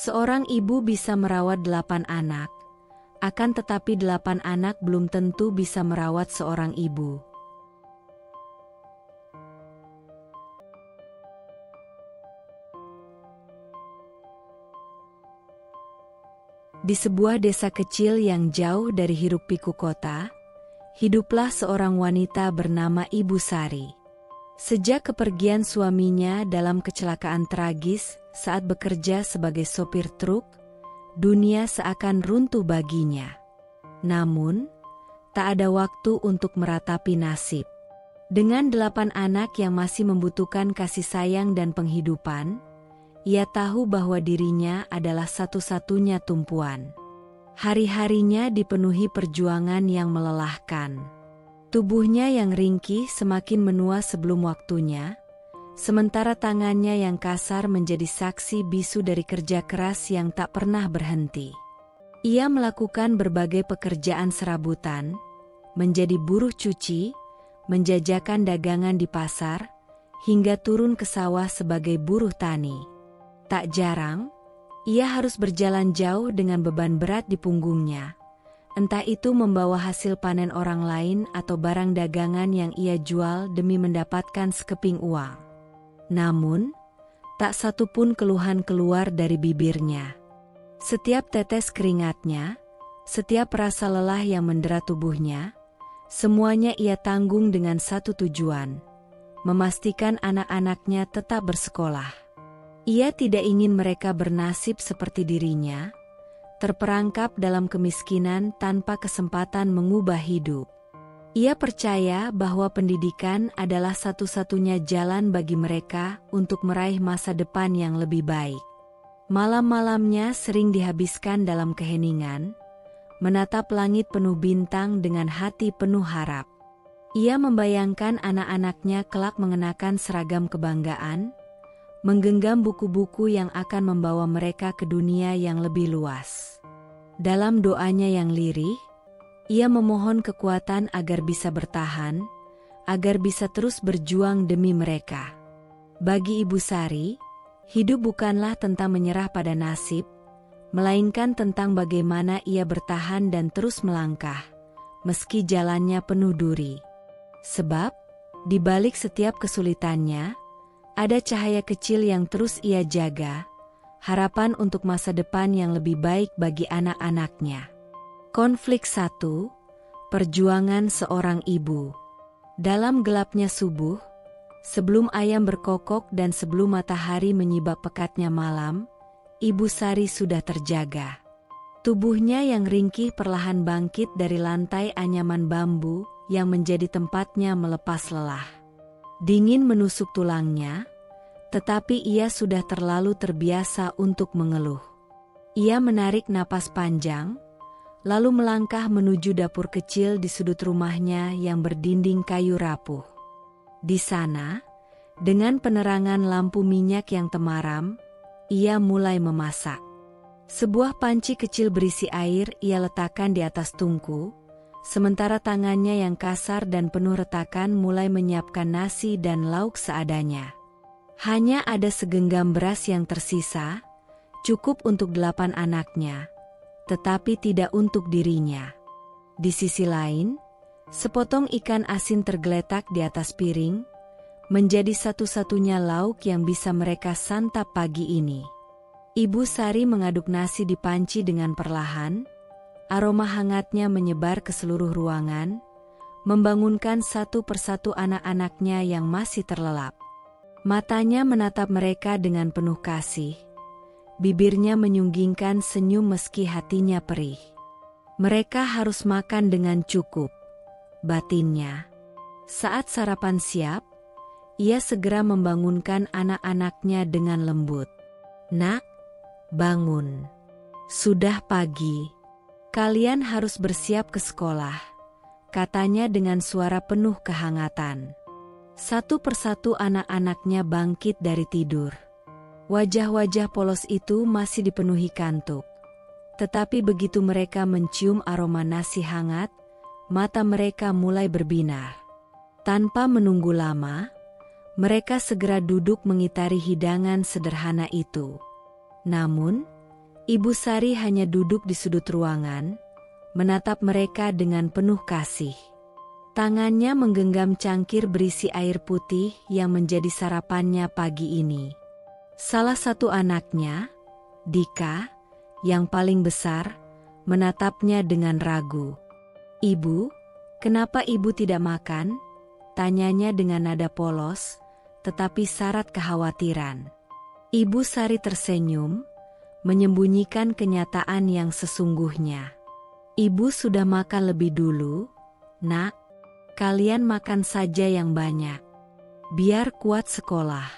Seorang ibu bisa merawat 8 anak, akan tetapi 8 anak belum tentu bisa merawat seorang ibu. Di sebuah desa kecil yang jauh dari hiruk-pikuk kota, hiduplah seorang wanita bernama Ibu Sari. Sejak kepergian suaminya dalam kecelakaan tragis saat bekerja sebagai sopir truk, dunia seakan runtuh baginya. Namun, tak ada waktu untuk meratapi nasib. Dengan 8 anak yang masih membutuhkan kasih sayang dan penghidupan, ia tahu bahwa dirinya adalah satu-satunya tumpuan. Hari-harinya dipenuhi perjuangan yang melelahkan. Tubuhnya yang ringkih semakin menua sebelum waktunya, sementara tangannya yang kasar menjadi saksi bisu dari kerja keras yang tak pernah berhenti. Ia melakukan berbagai pekerjaan serabutan, menjadi buruh cuci, menjajakan dagangan di pasar, hingga turun ke sawah sebagai buruh tani. Tak jarang, ia harus berjalan jauh dengan beban berat di punggungnya. Entah itu membawa hasil panen orang lain atau barang dagangan yang ia jual demi mendapatkan sekeping uang. Namun, tak satu pun keluhan keluar dari bibirnya. Setiap tetes keringatnya, setiap rasa lelah yang mendera tubuhnya, semuanya ia tanggung dengan satu tujuan: memastikan anak-anaknya tetap bersekolah. Ia tidak ingin mereka bernasib seperti dirinya, terperangkap dalam kemiskinan tanpa kesempatan mengubah hidup. Ia percaya bahwa pendidikan adalah satu-satunya jalan bagi mereka untuk meraih masa depan yang lebih baik. Malam-malamnya sering dihabiskan dalam keheningan, menatap langit penuh bintang dengan hati penuh harap. Ia membayangkan anak-anaknya kelak mengenakan seragam kebanggaan, menggenggam buku-buku yang akan membawa mereka ke dunia yang lebih luas. Dalam doanya yang lirih, ia memohon kekuatan agar bisa bertahan, agar bisa terus berjuang demi mereka. Bagi Ibu Sari, hidup bukanlah tentang menyerah pada nasib, melainkan tentang bagaimana ia bertahan dan terus melangkah, meski jalannya penuh duri. Sebab, di balik setiap kesulitannya, ada cahaya kecil yang terus ia jaga, harapan untuk masa depan yang lebih baik bagi anak-anaknya. Konflik 1. Perjuangan seorang ibu. Dalam gelapnya subuh, sebelum ayam berkokok dan sebelum matahari menyibak pekatnya malam, Ibu Sari sudah terjaga. Tubuhnya yang ringkih perlahan bangkit dari lantai anyaman bambu yang menjadi tempatnya melepas lelah. Dingin menusuk tulangnya, tetapi ia sudah terlalu terbiasa untuk mengeluh. Ia menarik napas panjang, lalu melangkah menuju dapur kecil di sudut rumahnya yang berdinding kayu rapuh. Di sana, dengan penerangan lampu minyak yang temaram, ia mulai memasak. Sebuah panci kecil berisi air ia letakkan di atas tungku, sementara tangannya yang kasar dan penuh retakan mulai menyiapkan nasi dan lauk seadanya. Hanya ada segenggam beras yang tersisa, cukup untuk 8 anaknya, tetapi tidak untuk dirinya. Di sisi lain, sepotong ikan asin tergeletak di atas piring, menjadi satu-satunya lauk yang bisa mereka santap pagi ini. Ibu Sari mengaduk nasi di panci dengan perlahan. Aroma hangatnya menyebar ke seluruh ruangan, membangunkan satu persatu anak-anaknya yang masih terlelap. Matanya menatap mereka dengan penuh kasih. Bibirnya menyunggingkan senyum meski hatinya perih. Mereka harus makan dengan cukup, batinnya. Saat sarapan siap, ia segera membangunkan anak-anaknya dengan lembut. "Nak, bangun. Sudah pagi. Kalian harus bersiap ke sekolah," katanya dengan suara penuh kehangatan. Satu persatu anak-anaknya bangkit dari tidur. Wajah-wajah polos itu masih dipenuhi kantuk. Tetapi begitu mereka mencium aroma nasi hangat, mata mereka mulai berbinar. Tanpa menunggu lama, mereka segera duduk mengitari hidangan sederhana itu. Namun, Ibu Sari hanya duduk di sudut ruangan, menatap mereka dengan penuh kasih. Tangannya menggenggam cangkir berisi air putih yang menjadi sarapannya pagi ini. Salah satu anaknya, Dika, yang paling besar, menatapnya dengan ragu. "Ibu, kenapa ibu tidak makan?" tanyanya dengan nada polos, tetapi syarat kekhawatiran. Ibu Sari tersenyum, menyembunyikan kenyataan yang sesungguhnya. "Ibu sudah makan lebih dulu, Nak. Kalian makan saja yang banyak, biar kuat sekolah."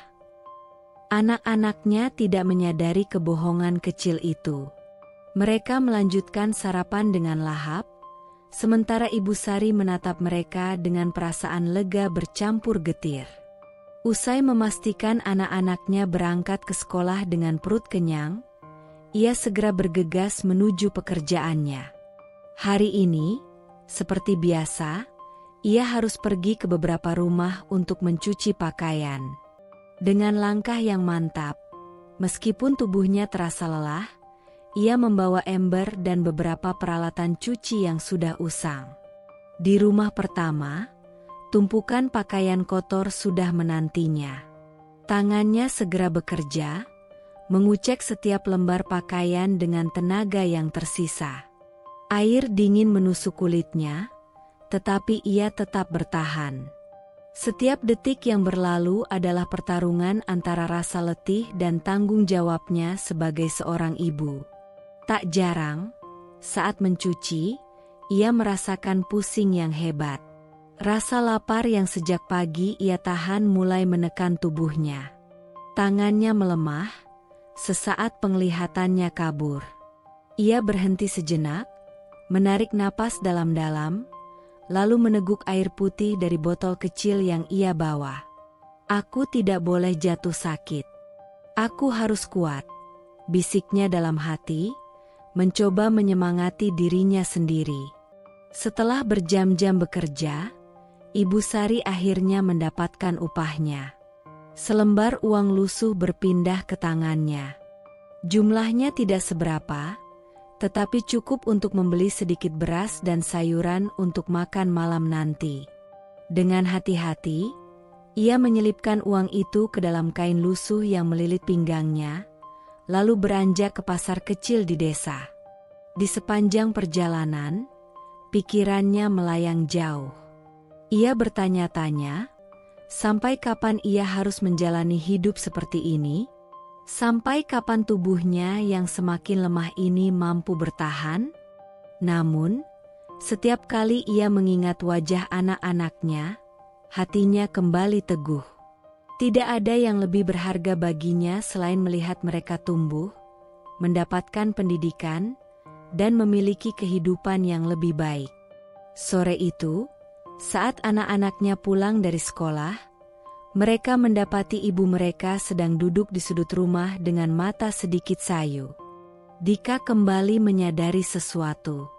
Anak-anaknya tidak menyadari kebohongan kecil itu. Mereka melanjutkan sarapan dengan lahap, sementara Ibu Sari menatap mereka dengan perasaan lega bercampur getir. Usai memastikan anak-anaknya berangkat ke sekolah dengan perut kenyang, ia segera bergegas menuju pekerjaannya. Hari ini, seperti biasa, ia harus pergi ke beberapa rumah untuk mencuci pakaian. Dengan langkah yang mantap, meskipun tubuhnya terasa lelah, ia membawa ember dan beberapa peralatan cuci yang sudah usang. Di rumah pertama, tumpukan pakaian kotor sudah menantinya. Tangannya segera bekerja, mengucek setiap lembar pakaian dengan tenaga yang tersisa. Air dingin menusuk kulitnya, tetapi ia tetap bertahan. Setiap detik yang berlalu adalah pertarungan antara rasa letih dan tanggung jawabnya sebagai seorang ibu. Tak jarang, saat mencuci, ia merasakan pusing yang hebat. Rasa lapar yang sejak pagi ia tahan mulai menekan tubuhnya. Tangannya melemah, sesaat penglihatannya kabur. Ia berhenti sejenak, menarik napas dalam-dalam, lalu meneguk air putih dari botol kecil yang ia bawa. "Aku tidak boleh jatuh sakit. Aku harus kuat," bisiknya dalam hati, mencoba menyemangati dirinya sendiri. Setelah berjam-jam bekerja, Ibu Sari akhirnya mendapatkan upahnya. Selembar uang lusuh berpindah ke tangannya. Jumlahnya tidak seberapa, tetapi cukup untuk membeli sedikit beras dan sayuran untuk makan malam nanti. Dengan hati-hati, ia menyelipkan uang itu ke dalam kain lusuh yang melilit pinggangnya, lalu beranjak ke pasar kecil di desa. Di sepanjang perjalanan, pikirannya melayang jauh. Ia bertanya-tanya, sampai kapan ia harus menjalani hidup seperti ini? Sampai kapan tubuhnya yang semakin lemah ini mampu bertahan? Namun, setiap kali ia mengingat wajah anak-anaknya, hatinya kembali teguh. Tidak ada yang lebih berharga baginya selain melihat mereka tumbuh, mendapatkan pendidikan, dan memiliki kehidupan yang lebih baik. Sore itu, saat anak-anaknya pulang dari sekolah, mereka mendapati ibu mereka sedang duduk di sudut rumah dengan mata sedikit sayu. Dika kembali menyadari sesuatu.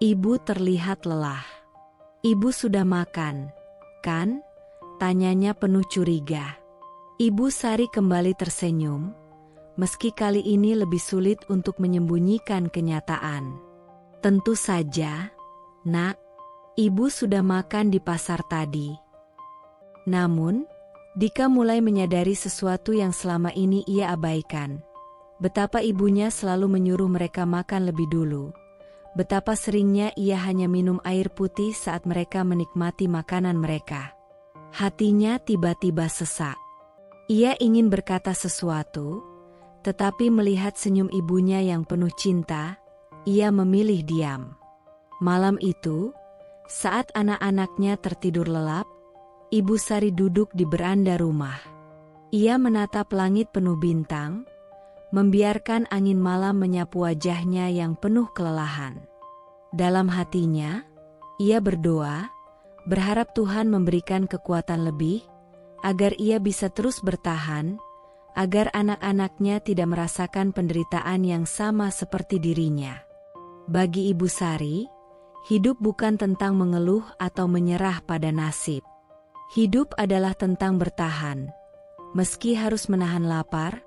Ibu terlihat lelah. "Ibu sudah makan, kan?" tanyanya penuh curiga. Ibu Sari kembali tersenyum, meski kali ini lebih sulit untuk menyembunyikan kenyataan. "Tentu saja, Nak. Ibu sudah makan di pasar tadi." Namun, Dika mulai menyadari sesuatu yang selama ini ia abaikan. Betapa ibunya selalu menyuruh mereka makan lebih dulu. Betapa seringnya ia hanya minum air putih saat mereka menikmati makanan mereka. Hatinya tiba-tiba sesak. Ia ingin berkata sesuatu, tetapi melihat senyum ibunya yang penuh cinta, ia memilih diam. Malam itu, saat anak-anaknya tertidur lelap, Ibu Sari duduk di beranda rumah. Ia menatap langit penuh bintang, membiarkan angin malam menyapu wajahnya yang penuh kelelahan. Dalam hatinya, ia berdoa, berharap Tuhan memberikan kekuatan lebih, agar ia bisa terus bertahan, agar anak-anaknya tidak merasakan penderitaan yang sama seperti dirinya. Bagi Ibu Sari, hidup bukan tentang mengeluh atau menyerah pada nasib. Hidup adalah tentang bertahan. Meski harus menahan lapar,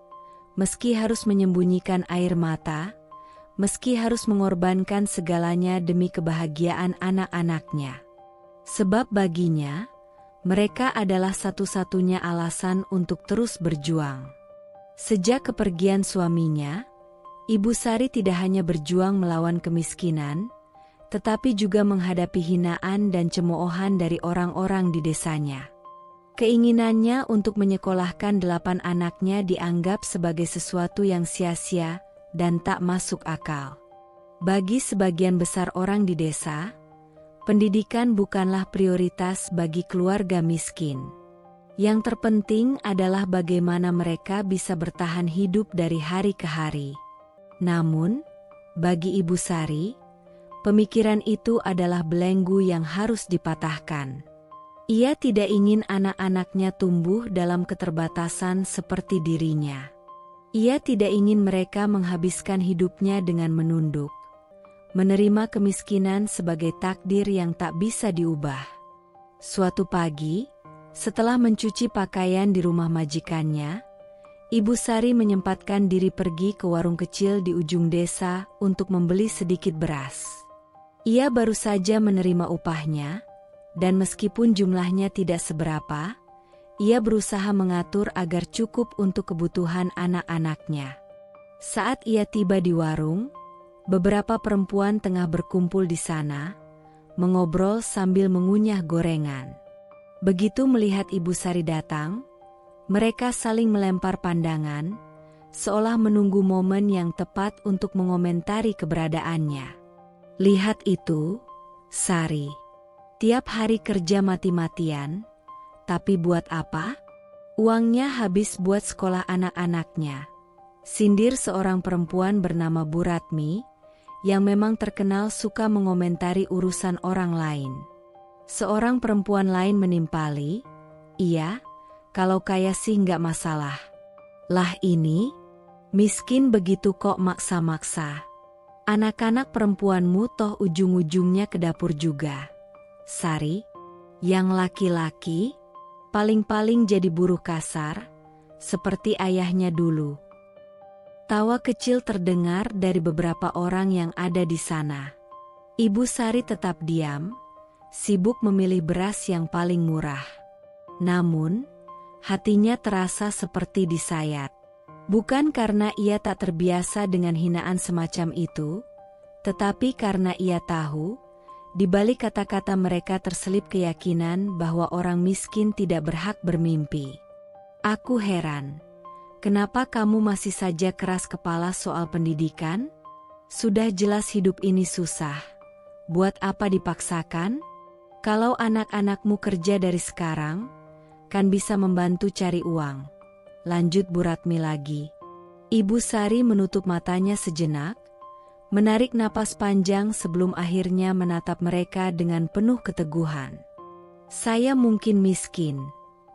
meski harus menyembunyikan air mata, meski harus mengorbankan segalanya demi kebahagiaan anak-anaknya. Sebab baginya, mereka adalah satu-satunya alasan untuk terus berjuang. Sejak kepergian suaminya, Ibu Sari tidak hanya berjuang melawan kemiskinan, tetapi juga menghadapi hinaan dan cemoohan dari orang-orang di desanya. Keinginannya untuk menyekolahkan 8 anaknya dianggap sebagai sesuatu yang sia-sia dan tak masuk akal. Bagi sebagian besar orang di desa, pendidikan bukanlah prioritas bagi keluarga miskin. Yang terpenting adalah bagaimana mereka bisa bertahan hidup dari hari ke hari. Namun, bagi Ibu Sari, pemikiran itu adalah belenggu yang harus dipatahkan. Ia tidak ingin anak-anaknya tumbuh dalam keterbatasan seperti dirinya. Ia tidak ingin mereka menghabiskan hidupnya dengan menunduk, menerima kemiskinan sebagai takdir yang tak bisa diubah. Suatu pagi, setelah mencuci pakaian di rumah majikannya, Ibu Sari menyempatkan diri pergi ke warung kecil di ujung desa untuk membeli sedikit beras. Ia baru saja menerima upahnya, dan meskipun jumlahnya tidak seberapa, ia berusaha mengatur agar cukup untuk kebutuhan anak-anaknya. Saat ia tiba di warung, beberapa perempuan tengah berkumpul di sana, mengobrol sambil mengunyah gorengan. Begitu melihat Ibu Sari datang, mereka saling melempar pandangan, seolah menunggu momen yang tepat untuk mengomentari keberadaannya. Lihat itu, Sari. Tiap hari kerja mati-matian, tapi buat apa? Uangnya habis buat sekolah anak-anaknya. Sindir seorang perempuan bernama Bu Ratmi, yang memang terkenal suka mengomentari urusan orang lain. Seorang perempuan lain menimpali, "Iya, kalau kaya sih nggak masalah. Lah ini, miskin begitu kok maksa-maksa. Anak-anak perempuanmu toh ujung-ujungnya ke dapur juga. Sari, yang laki-laki, paling-paling jadi buruh kasar, seperti ayahnya dulu." Tawa kecil terdengar dari beberapa orang yang ada di sana. Ibu Sari tetap diam, sibuk memilih beras yang paling murah. Namun, hatinya terasa seperti disayat. Bukan karena ia tak terbiasa dengan hinaan semacam itu, tetapi karena ia tahu, di balik kata-kata mereka terselip keyakinan bahwa orang miskin tidak berhak bermimpi. "Aku heran, kenapa kamu masih saja keras kepala soal pendidikan? Sudah jelas hidup ini susah. Buat apa dipaksakan? Kalau anak-anakmu kerja dari sekarang, kan bisa membantu cari uang," lanjut Bu Ratmi lagi. Ibu Sari menutup matanya sejenak, menarik napas panjang sebelum akhirnya menatap mereka dengan penuh keteguhan. "Saya mungkin miskin,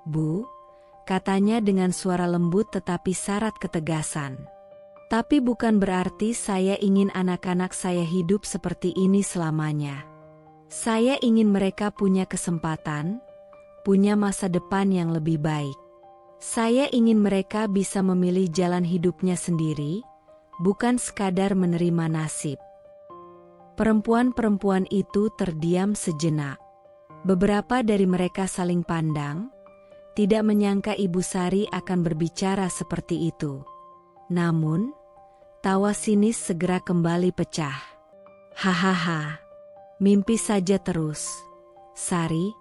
Bu," katanya dengan suara lembut tetapi syarat ketegasan. "Tapi bukan berarti saya ingin anak-anak saya hidup seperti ini selamanya. Saya ingin mereka punya kesempatan, punya masa depan yang lebih baik. Saya ingin mereka bisa memilih jalan hidupnya sendiri, bukan sekadar menerima nasib." Perempuan-perempuan itu terdiam sejenak. Beberapa dari mereka saling pandang, tidak menyangka Ibu Sari akan berbicara seperti itu. Namun, tawa sinis segera kembali pecah. "Hahaha, mimpi saja terus, Sari.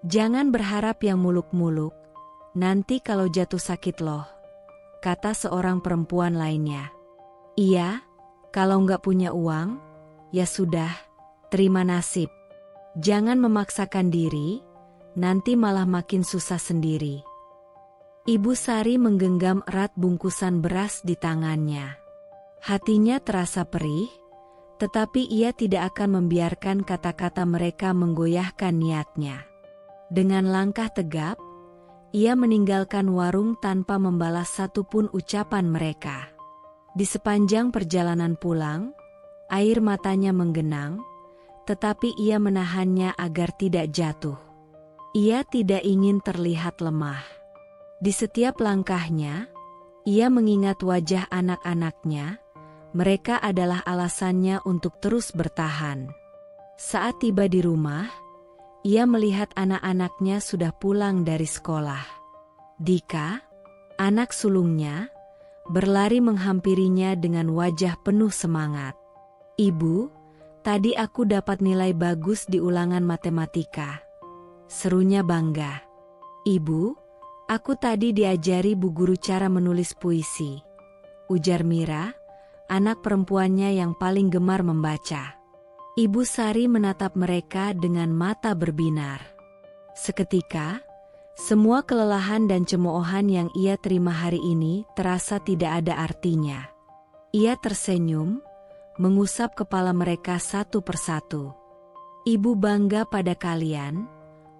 Jangan berharap yang muluk-muluk, nanti kalau jatuh sakit loh," kata seorang perempuan lainnya. "Iya, kalau nggak punya uang, ya sudah, terima nasib. Jangan memaksakan diri, nanti malah makin susah sendiri." Ibu Sari menggenggam erat bungkusan beras di tangannya. Hatinya terasa perih, tetapi ia tidak akan membiarkan kata-kata mereka menggoyahkan niatnya. Dengan langkah tegap, ia meninggalkan warung tanpa membalas satupun ucapan mereka. Di sepanjang perjalanan pulang, air matanya menggenang, tetapi ia menahannya agar tidak jatuh. Ia tidak ingin terlihat lemah. Di setiap langkahnya, Ia mengingat wajah anak-anaknya, mereka adalah alasannya untuk terus bertahan. Saat tiba di rumah, ia melihat anak-anaknya sudah pulang dari sekolah. Dika, anak sulungnya, berlari menghampirinya dengan wajah penuh semangat. "Ibu, tadi aku dapat nilai bagus di ulangan matematika," serunya bangga. "Ibu, aku tadi diajari bu guru cara menulis puisi," ujar Mira, anak perempuannya yang paling gemar membaca. Ibu Sari menatap mereka dengan mata berbinar. Seketika, semua kelelahan dan cemoohan yang ia terima hari ini terasa tidak ada artinya. Ia tersenyum, mengusap kepala mereka satu persatu. "Ibu bangga pada kalian,"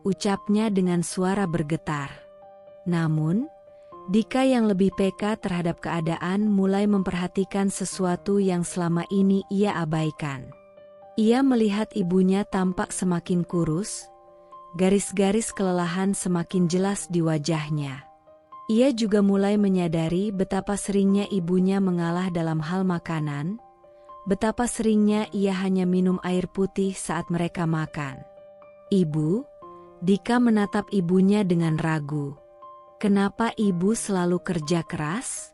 ucapnya dengan suara bergetar. Namun, Dika yang lebih peka terhadap keadaan mulai memperhatikan sesuatu yang selama ini ia abaikan. Ia melihat ibunya tampak semakin kurus, garis-garis kelelahan semakin jelas di wajahnya. Ia juga mulai menyadari betapa seringnya ibunya mengalah dalam hal makanan, betapa seringnya ia hanya minum air putih saat mereka makan. "Ibu," Dika menatap ibunya dengan ragu. "Kenapa ibu selalu kerja keras?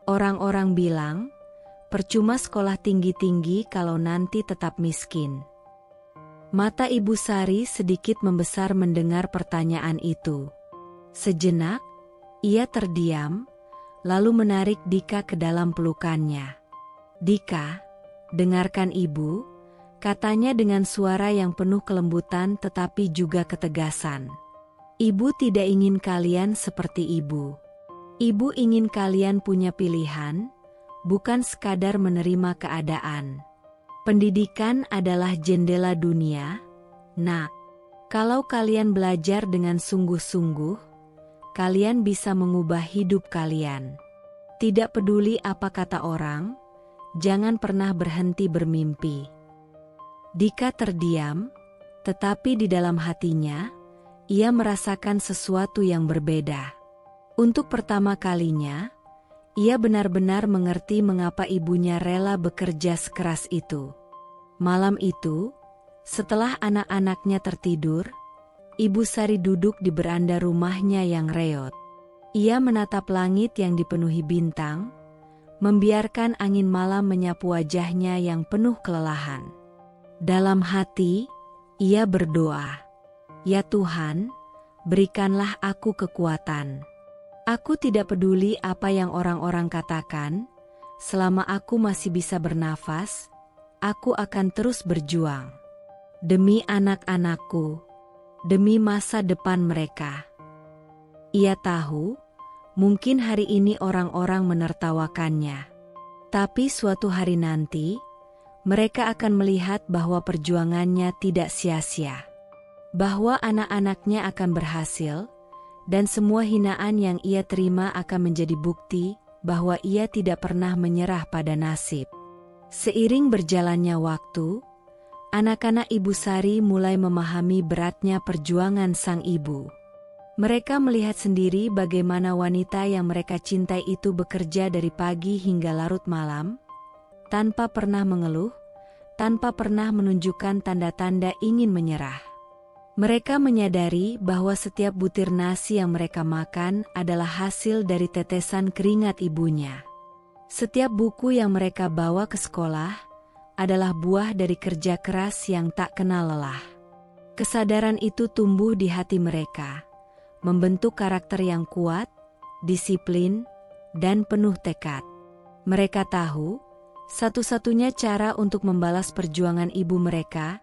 Orang-orang bilang, percuma sekolah tinggi-tinggi kalau nanti tetap miskin." Mata Ibu Sari sedikit membesar mendengar pertanyaan itu. Sejenak, ia terdiam, lalu menarik Dika ke dalam pelukannya. "Dika, dengarkan ibu," katanya dengan suara yang penuh kelembutan tetapi juga ketegasan. "Ibu tidak ingin kalian seperti ibu. Ibu ingin kalian punya pilihan, bukan sekadar menerima keadaan. Pendidikan adalah jendela dunia, Nak. Kalau kalian belajar dengan sungguh-sungguh, kalian bisa mengubah hidup kalian. Tidak peduli apa kata orang, jangan pernah berhenti bermimpi." Dika terdiam, tetapi di dalam hatinya, ia merasakan sesuatu yang berbeda. Untuk pertama kalinya, ia benar-benar mengerti mengapa ibunya rela bekerja sekeras itu. Malam itu, setelah anak-anaknya tertidur, Ibu Sari duduk di beranda rumahnya yang reot. Ia menatap langit yang dipenuhi bintang, membiarkan angin malam menyapu wajahnya yang penuh kelelahan. Dalam hati, ia berdoa, "Ya Tuhan, berikanlah aku kekuatan. Aku tidak peduli apa yang orang-orang katakan, selama aku masih bisa bernafas, aku akan terus berjuang. Demi anak-anakku, demi masa depan mereka." Ia tahu, mungkin hari ini orang-orang menertawakannya. Tapi suatu hari nanti, mereka akan melihat bahwa perjuangannya tidak sia-sia. Bahwa anak-anaknya akan berhasil, dan semua hinaan yang ia terima akan menjadi bukti bahwa ia tidak pernah menyerah pada nasib. Seiring berjalannya waktu, anak-anak Ibu Sari mulai memahami beratnya perjuangan sang ibu. Mereka melihat sendiri bagaimana wanita yang mereka cintai itu bekerja dari pagi hingga larut malam, tanpa pernah mengeluh, tanpa pernah menunjukkan tanda-tanda ingin menyerah. Mereka menyadari bahwa setiap butir nasi yang mereka makan adalah hasil dari tetesan keringat ibunya. Setiap buku yang mereka bawa ke sekolah adalah buah dari kerja keras yang tak kenal lelah. Kesadaran itu tumbuh di hati mereka, membentuk karakter yang kuat, disiplin, dan penuh tekad. Mereka tahu, satu-satunya cara untuk membalas perjuangan ibu mereka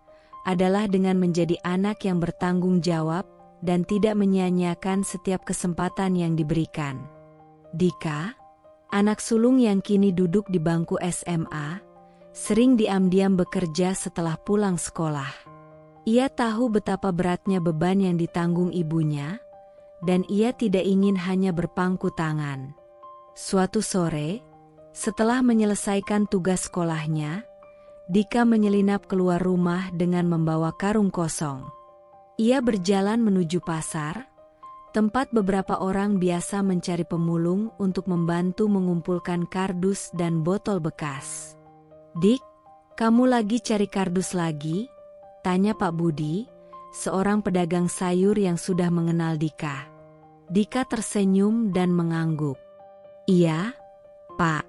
adalah dengan menjadi anak yang bertanggung jawab dan tidak menyia-nyiakan setiap kesempatan yang diberikan. Dika, anak sulung yang kini duduk di bangku SMA, sering diam-diam bekerja setelah pulang sekolah. Ia tahu betapa beratnya beban yang ditanggung ibunya, dan ia tidak ingin hanya berpangku tangan. Suatu sore, setelah menyelesaikan tugas sekolahnya, Dika menyelinap keluar rumah dengan membawa karung kosong. Ia berjalan menuju pasar, tempat beberapa orang biasa mencari pemulung untuk membantu mengumpulkan kardus dan botol bekas. "Dik, kamu lagi cari kardus lagi?" tanya Pak Budi, seorang pedagang sayur yang sudah mengenal Dika. Dika tersenyum dan mengangguk. "Iya, Pak.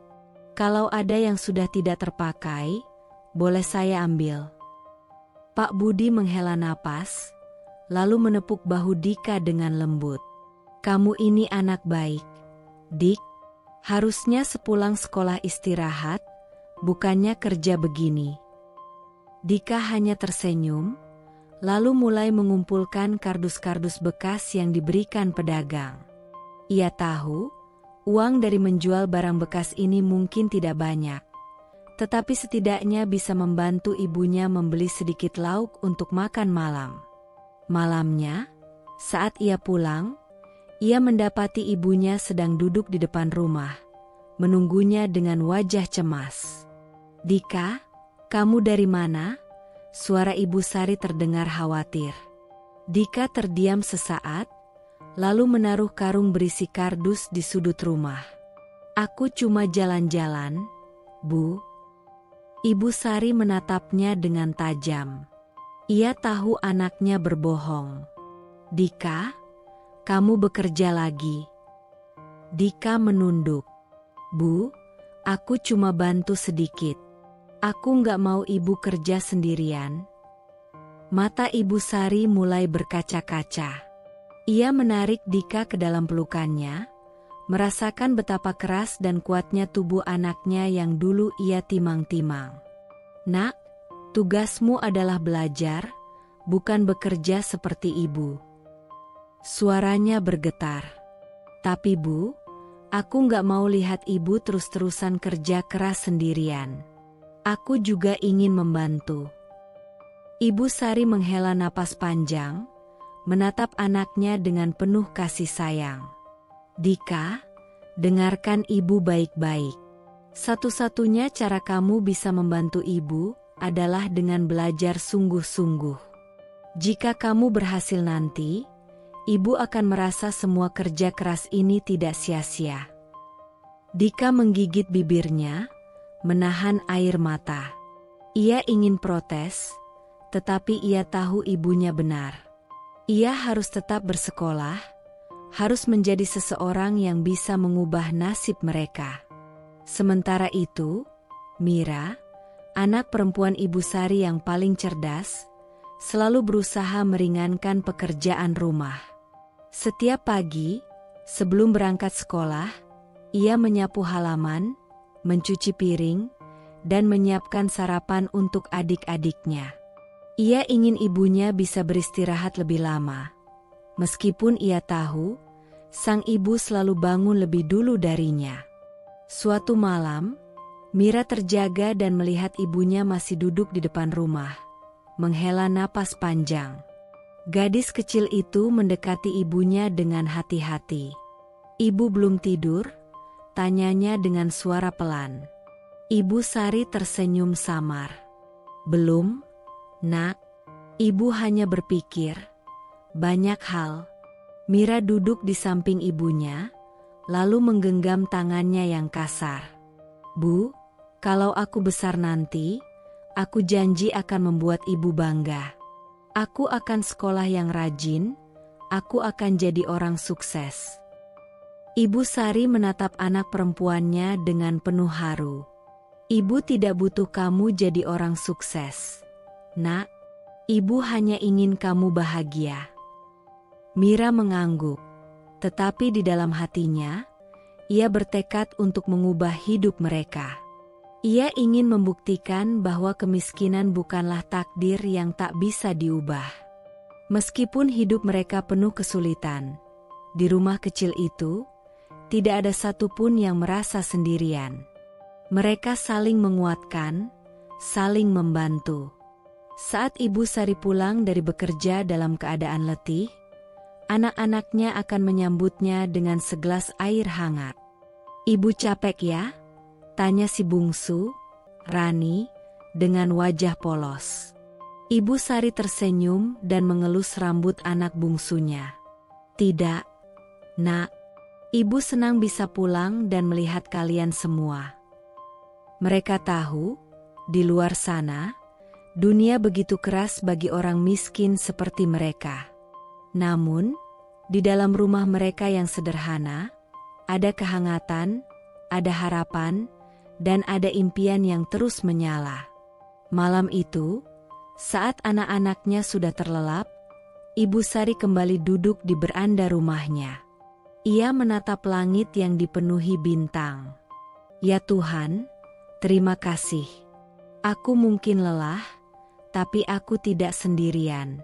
Kalau ada yang sudah tidak terpakai, boleh saya ambil." Pak Budi menghela napas, lalu menepuk bahu Dika dengan lembut. "Kamu ini anak baik, Dik. Harusnya sepulang sekolah istirahat, bukannya kerja begini." Dika hanya tersenyum, lalu mulai mengumpulkan kardus-kardus bekas yang diberikan pedagang. Ia tahu, uang dari menjual barang bekas ini mungkin tidak banyak, tetapi setidaknya bisa membantu ibunya membeli sedikit lauk untuk makan malam. Malamnya, saat ia pulang, ia mendapati ibunya sedang duduk di depan rumah, menunggunya dengan wajah cemas. "Dika, kamu dari mana?" Suara Ibu Sari terdengar khawatir. Dika terdiam sesaat, lalu menaruh karung berisi kardus di sudut rumah. "Aku cuma jalan-jalan, Bu." Ibu Sari menatapnya dengan tajam. Ia tahu anaknya berbohong. "Dika, kamu bekerja lagi?" Dika menunduk. "Bu, aku cuma bantu sedikit. Aku nggak mau ibu kerja sendirian." Mata Ibu Sari mulai berkaca-kaca. Ia menarik Dika ke dalam pelukannya, merasakan betapa keras dan kuatnya tubuh anaknya yang dulu ia timang-timang. "Nak, tugasmu adalah belajar, bukan bekerja seperti ibu." Suaranya bergetar. "Tapi Bu, aku nggak mau lihat ibu terus-terusan kerja keras sendirian. Aku juga ingin membantu." Ibu Sari menghela napas panjang, menatap anaknya dengan penuh kasih sayang. "Dika, dengarkan ibu baik-baik. Satu-satunya cara kamu bisa membantu ibu adalah dengan belajar sungguh-sungguh. Jika kamu berhasil nanti, ibu akan merasa semua kerja keras ini tidak sia-sia." Dika menggigit bibirnya, menahan air mata. Ia ingin protes, tetapi ia tahu ibunya benar. Ia harus tetap bersekolah, harus menjadi seseorang yang bisa mengubah nasib mereka. Sementara itu, Mira, anak perempuan Ibu Sari yang paling cerdas, selalu berusaha meringankan pekerjaan rumah. Setiap pagi, sebelum berangkat sekolah, ia menyapu halaman, mencuci piring, dan menyiapkan sarapan untuk adik-adiknya. Ia ingin ibunya bisa beristirahat lebih lama. Meskipun ia tahu, sang ibu selalu bangun lebih dulu darinya. Suatu malam, Mira terjaga dan melihat ibunya masih duduk di depan rumah, menghela napas panjang. Gadis kecil itu mendekati ibunya dengan hati-hati. "Ibu belum tidur?" tanyanya dengan suara pelan. Ibu Sari tersenyum samar. "Belum, Nak. Ibu hanya berpikir banyak hal." Mira duduk di samping ibunya, lalu menggenggam tangannya yang kasar. "Bu, kalau aku besar nanti, aku janji akan membuat ibu bangga. Aku akan sekolah yang rajin, aku akan jadi orang sukses." Ibu Sari menatap anak perempuannya dengan penuh haru. "Ibu tidak butuh kamu jadi orang sukses, Nak. Ibu hanya ingin kamu bahagia." Mira mengangguk, tetapi di dalam hatinya, ia bertekad untuk mengubah hidup mereka. Ia ingin membuktikan bahwa kemiskinan bukanlah takdir yang tak bisa diubah. Meskipun hidup mereka penuh kesulitan, di rumah kecil itu, tidak ada satupun yang merasa sendirian. Mereka saling menguatkan, saling membantu. Saat Ibu Sari pulang dari bekerja dalam keadaan letih, anak-anaknya akan menyambutnya dengan segelas air hangat. "Ibu capek ya?" tanya si bungsu, Rani, dengan wajah polos. Ibu Sari tersenyum dan mengelus rambut anak bungsunya. "Tidak, "Nak, Ibu senang bisa pulang dan melihat kalian semua. Mereka tahu, di luar sana, dunia begitu keras bagi orang miskin seperti mereka. Namun, di dalam rumah mereka yang sederhana, ada kehangatan, ada harapan, dan ada impian yang terus menyala." Malam itu, saat anak-anaknya sudah terlelap, Ibu Sari kembali duduk di beranda rumahnya. Ia menatap langit yang dipenuhi bintang. "Ya Tuhan, terima kasih. Aku mungkin lelah, tapi aku tidak sendirian.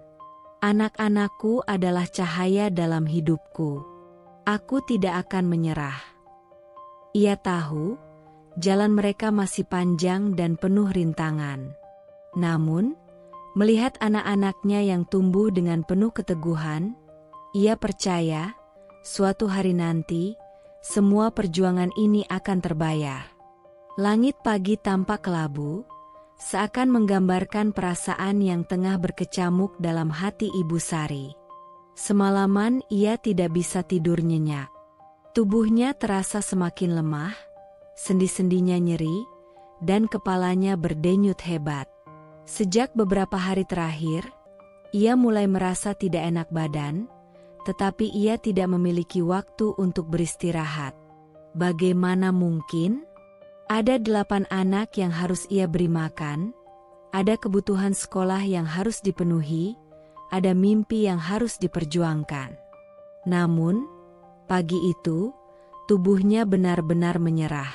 Anak-anakku adalah cahaya dalam hidupku. Aku tidak akan menyerah." Ia tahu, jalan mereka masih panjang dan penuh rintangan. Namun, melihat anak-anaknya yang tumbuh dengan penuh keteguhan, ia percaya, suatu hari nanti, semua perjuangan ini akan terbayar. Langit pagi tampak kelabu, seakan menggambarkan perasaan yang tengah berkecamuk dalam hati Ibu Sari. Semalaman ia tidak bisa tidur nyenyak. Tubuhnya terasa semakin lemah, sendi-sendinya nyeri, dan kepalanya berdenyut hebat. Sejak beberapa hari terakhir, ia mulai merasa tidak enak badan, tetapi ia tidak memiliki waktu untuk beristirahat. Bagaimana mungkin? Ada 8 anak yang harus ia beri makan, ada kebutuhan sekolah yang harus dipenuhi, ada mimpi yang harus diperjuangkan. Namun, pagi itu, tubuhnya benar-benar menyerah.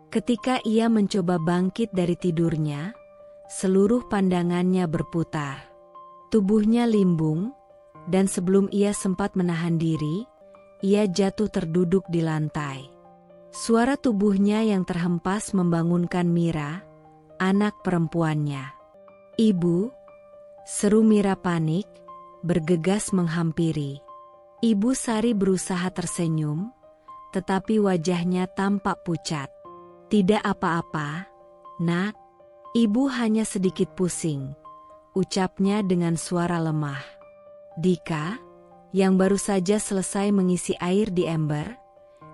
Ketika ia mencoba bangkit dari tidurnya, seluruh pandangannya berputar. Tubuhnya limbung, dan sebelum ia sempat menahan diri, ia jatuh terduduk di lantai. Suara tubuhnya yang terhempas membangunkan Mira, anak perempuannya. "Ibu!" seru Mira panik, bergegas menghampiri. Ibu Sari berusaha tersenyum, tetapi wajahnya tampak pucat. "Tidak apa-apa, Nak. Ibu hanya sedikit pusing," ucapnya dengan suara lemah. Dika, yang baru saja selesai mengisi air di ember,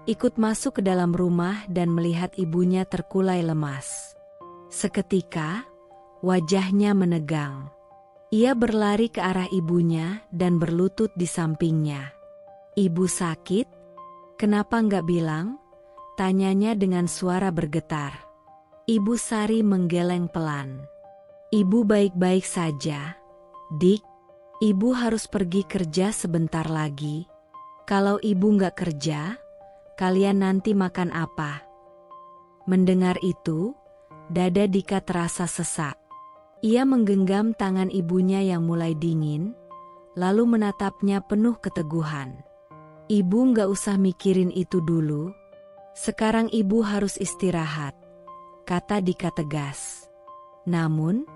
ikut masuk ke dalam rumah dan melihat ibunya terkulai lemas. Seketika, wajahnya menegang. Ia berlari ke arah ibunya dan berlutut di sampingnya. "Ibu sakit? Kenapa nggak bilang?" tanyanya dengan suara bergetar. Ibu Sari menggeleng pelan. "Ibu baik-baik saja, Dik. Ibu harus pergi kerja sebentar lagi. Kalau ibu nggak kerja, kalian nanti makan apa?" Mendengar itu, dada Dika terasa sesak. Ia menggenggam tangan ibunya yang mulai dingin, lalu menatapnya penuh keteguhan. "Ibu nggak usah mikirin itu dulu. Sekarang ibu harus istirahat," kata Dika tegas. Namun,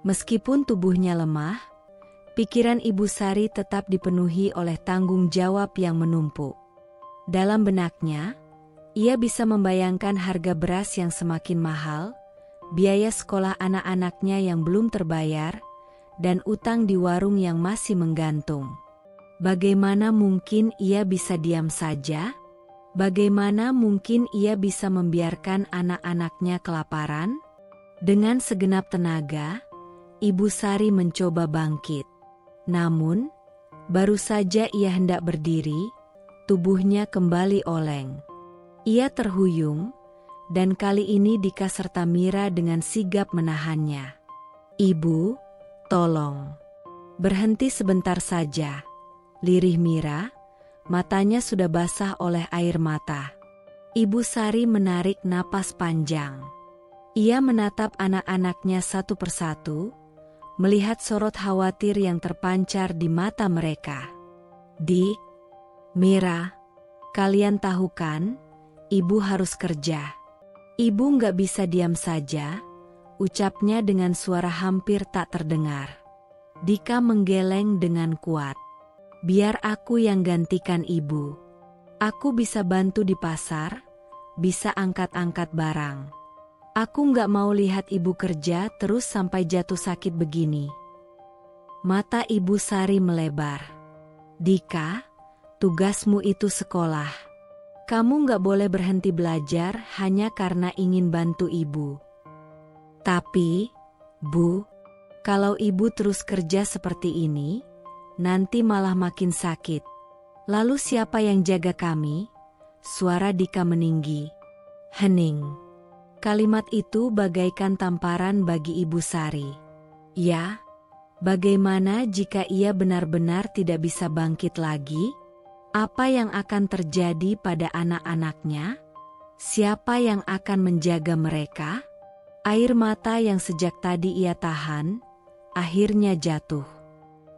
meskipun tubuhnya lemah, pikiran Ibu Sari tetap dipenuhi oleh tanggung jawab yang menumpuk. Dalam benaknya, ia bisa membayangkan harga beras yang semakin mahal, biaya sekolah anak-anaknya yang belum terbayar, dan utang di warung yang masih menggantung. Bagaimana mungkin ia bisa diam saja? Bagaimana mungkin ia bisa membiarkan anak-anaknya kelaparan? Dengan segenap tenaga, Ibu Sari mencoba bangkit. Namun, baru saja ia hendak berdiri, tubuhnya kembali oleng. Ia terhuyung, dan kali ini Dika serta Mira dengan sigap menahannya. "Ibu, tolong. Berhenti sebentar saja," lirih Mira, matanya sudah basah oleh air mata. Ibu Sari menarik napas panjang. Ia menatap anak-anaknya satu persatu, melihat sorot khawatir yang terpancar di mata mereka. "Dik, Mira, kalian tahu kan, ibu harus kerja. Ibu nggak bisa diam saja," ucapnya dengan suara hampir tak terdengar. Dika menggeleng dengan kuat. "Biar aku yang gantikan ibu. Aku bisa bantu di pasar, bisa angkat-angkat barang. Aku nggak mau lihat ibu kerja terus sampai jatuh sakit begini." Mata Ibu Sari melebar. "Dika, tugasmu itu sekolah. Kamu nggak boleh berhenti belajar hanya karena ingin bantu ibu. Tapi, Bu, kalau ibu terus kerja seperti ini, nanti malah makin sakit. Lalu siapa yang jaga kami? Suara Dika meninggi. Hening. Kalimat itu bagaikan tamparan bagi Ibu Sari. Ya, bagaimana jika ia benar-benar tidak bisa bangkit lagi? Apa yang akan terjadi pada anak-anaknya? Siapa yang akan menjaga mereka? Air mata yang sejak tadi ia tahan, akhirnya jatuh.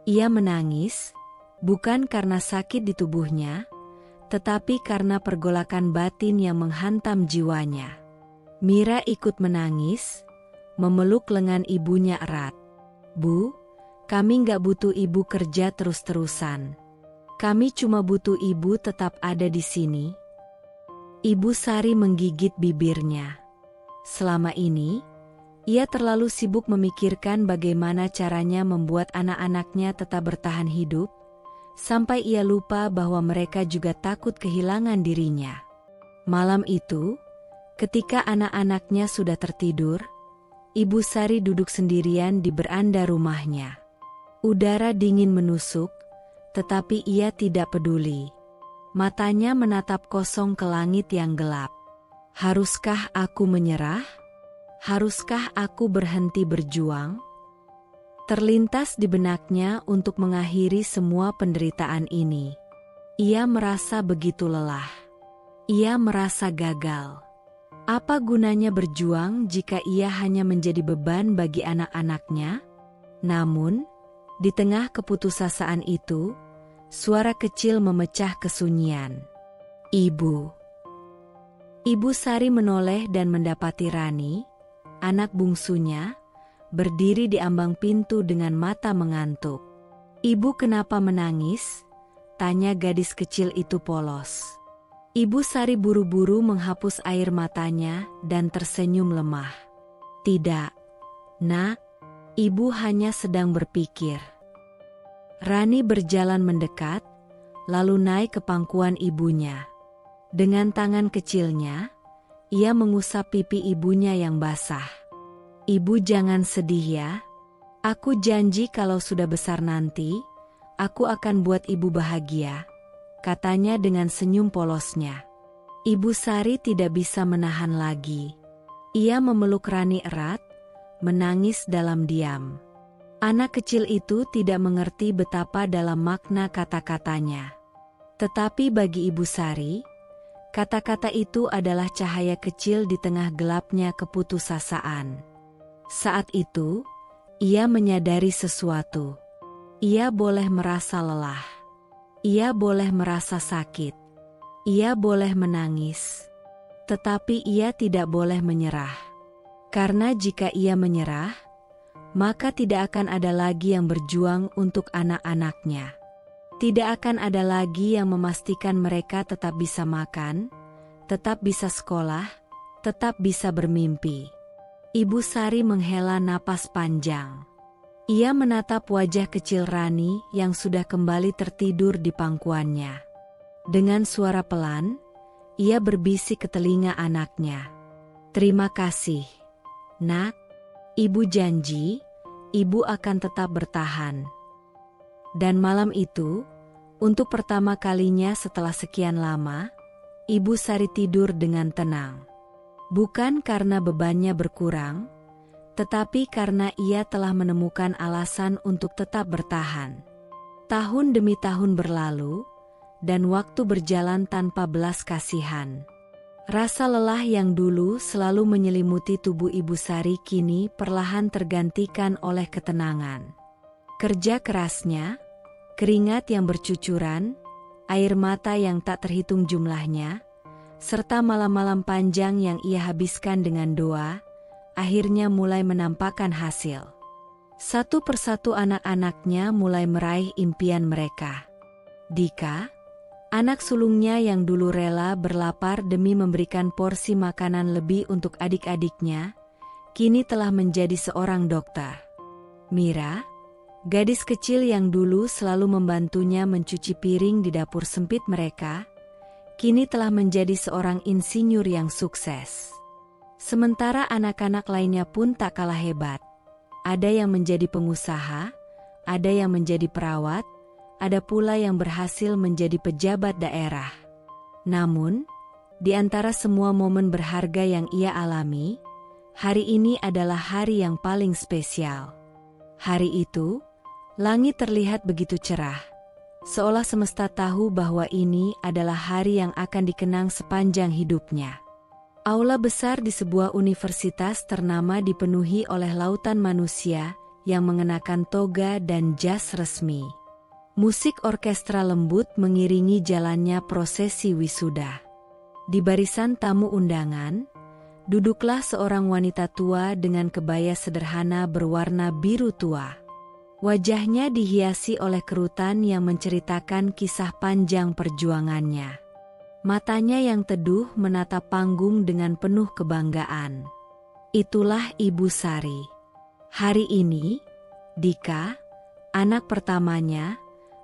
Ia menangis, bukan karena sakit di tubuhnya, tetapi karena pergolakan batin yang menghantam jiwanya. Mira ikut menangis, memeluk lengan ibunya erat. Bu, kami nggak butuh ibu kerja terus-terusan. Kami cuma butuh ibu tetap ada di sini. Ibu Sari menggigit bibirnya. Selama ini, ia terlalu sibuk memikirkan bagaimana caranya membuat anak-anaknya tetap bertahan hidup, sampai ia lupa bahwa mereka juga takut kehilangan dirinya. Malam itu, ketika anak-anaknya sudah tertidur, Ibu Sari duduk sendirian di beranda rumahnya. Udara dingin menusuk, tetapi ia tidak peduli. Matanya menatap kosong ke langit yang gelap. Haruskah aku menyerah? Haruskah aku berhenti berjuang? Terlintas di benaknya untuk mengakhiri semua penderitaan ini. Ia merasa begitu lelah. Ia merasa gagal. Apa gunanya berjuang jika ia hanya menjadi beban bagi anak-anaknya? Namun, di tengah keputusasaan itu, suara kecil memecah kesunyian. Ibu. Ibu Sari menoleh dan mendapati Rani, anak bungsunya, berdiri di ambang pintu dengan mata mengantuk. Ibu kenapa menangis? Tanya gadis kecil itu polos. Ibu Sari buru-buru menghapus air matanya dan tersenyum lemah. Tidak, Nak, ibu hanya sedang berpikir. Rani berjalan mendekat, lalu naik ke pangkuan ibunya. Dengan tangan kecilnya, ia mengusap pipi ibunya yang basah. Ibu jangan sedih ya. Aku janji kalau sudah besar nanti, aku akan buat ibu bahagia, katanya dengan senyum polosnya. Ibu Sari tidak bisa menahan lagi. Ia memeluk Rani erat, menangis dalam diam. Anak kecil itu tidak mengerti betapa dalam makna kata-katanya. Tetapi bagi Ibu Sari, kata-kata itu adalah cahaya kecil di tengah gelapnya keputusasaan. Saat itu, ia menyadari sesuatu. Ia boleh merasa lelah. Ia boleh merasa sakit. Ia boleh menangis. Tetapi ia tidak boleh menyerah. Karena jika ia menyerah, maka tidak akan ada lagi yang berjuang untuk anak-anaknya. Tidak akan ada lagi yang memastikan mereka tetap bisa makan, tetap bisa sekolah, tetap bisa bermimpi. Ibu Sari menghela napas panjang. Ia menatap wajah kecil Rani yang sudah kembali tertidur di pangkuannya. Dengan suara pelan, ia berbisik ke telinga anaknya. Terima kasih, Nak. Ibu janji, ibu akan tetap bertahan. Dan malam itu, untuk pertama kalinya setelah sekian lama, Ibu Sari tidur dengan tenang. Bukan karena bebannya berkurang, tetapi karena ia telah menemukan alasan untuk tetap bertahan. Tahun demi tahun berlalu, dan waktu berjalan tanpa belas kasihan. Rasa lelah yang dulu selalu menyelimuti tubuh Ibu Sari kini perlahan tergantikan oleh ketenangan. Kerja kerasnya, keringat yang bercucuran, air mata yang tak terhitung jumlahnya, serta malam-malam panjang yang ia habiskan dengan doa, akhirnya mulai menampakkan hasil. Satu persatu anak-anaknya mulai meraih impian mereka. Dika, anak sulungnya yang dulu rela berlapar demi memberikan porsi makanan lebih untuk adik-adiknya, kini telah menjadi seorang dokter. Mira, Gadis kecil yang dulu selalu membantunya mencuci piring di dapur sempit mereka, kini telah menjadi seorang insinyur yang sukses. Sementara anak-anak lainnya pun tak kalah hebat. Ada yang menjadi pengusaha, ada yang menjadi perawat, ada pula yang berhasil menjadi pejabat daerah. Namun, di antara semua momen berharga yang ia alami, hari ini adalah hari yang paling spesial. Hari itu, langit terlihat begitu cerah, seolah semesta tahu bahwa ini adalah hari yang akan dikenang sepanjang hidupnya. Aula besar di sebuah universitas ternama dipenuhi oleh lautan manusia yang mengenakan toga dan jas resmi. Musik orkestra lembut mengiringi jalannya prosesi wisuda. Di barisan tamu undangan, duduklah seorang wanita tua dengan kebaya sederhana berwarna biru tua. Wajahnya dihiasi oleh kerutan yang menceritakan kisah panjang perjuangannya. Matanya yang teduh menatap panggung dengan penuh kebanggaan. Itulah Ibu Sari. Hari ini, Dika, anak pertamanya,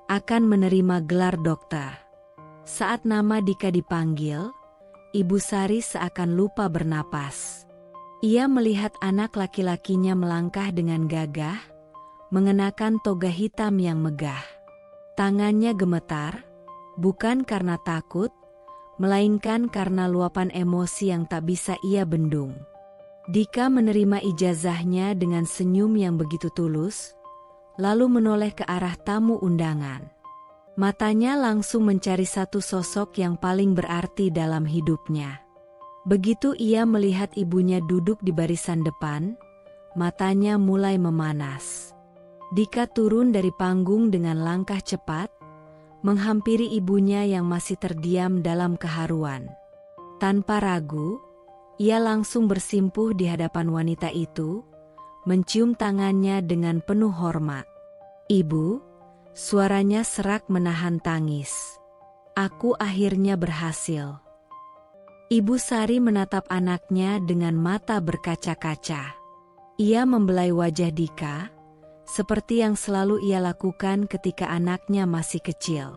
akan menerima gelar dokter. Saat nama Dika dipanggil, Ibu Sari seakan lupa bernapas. Ia melihat anak laki-lakinya melangkah dengan gagah, mengenakan toga hitam yang megah. Tangannya gemetar, bukan karena takut, melainkan karena luapan emosi yang tak bisa ia bendung. Dika menerima ijazahnya dengan senyum yang begitu tulus, lalu menoleh ke arah tamu undangan. Matanya langsung mencari satu sosok yang paling berarti dalam hidupnya. Begitu ia melihat ibunya duduk di barisan depan, matanya mulai memanas. Dika turun dari panggung dengan langkah cepat, menghampiri ibunya yang masih terdiam dalam keharuan. Tanpa ragu, ia langsung bersimpuh di hadapan wanita itu, mencium tangannya dengan penuh hormat. "Ibu," suaranya serak menahan tangis. "Aku akhirnya berhasil." Ibu Sari menatap anaknya dengan mata berkaca-kaca. Ia membelai wajah Dika, seperti yang selalu ia lakukan ketika anaknya masih kecil.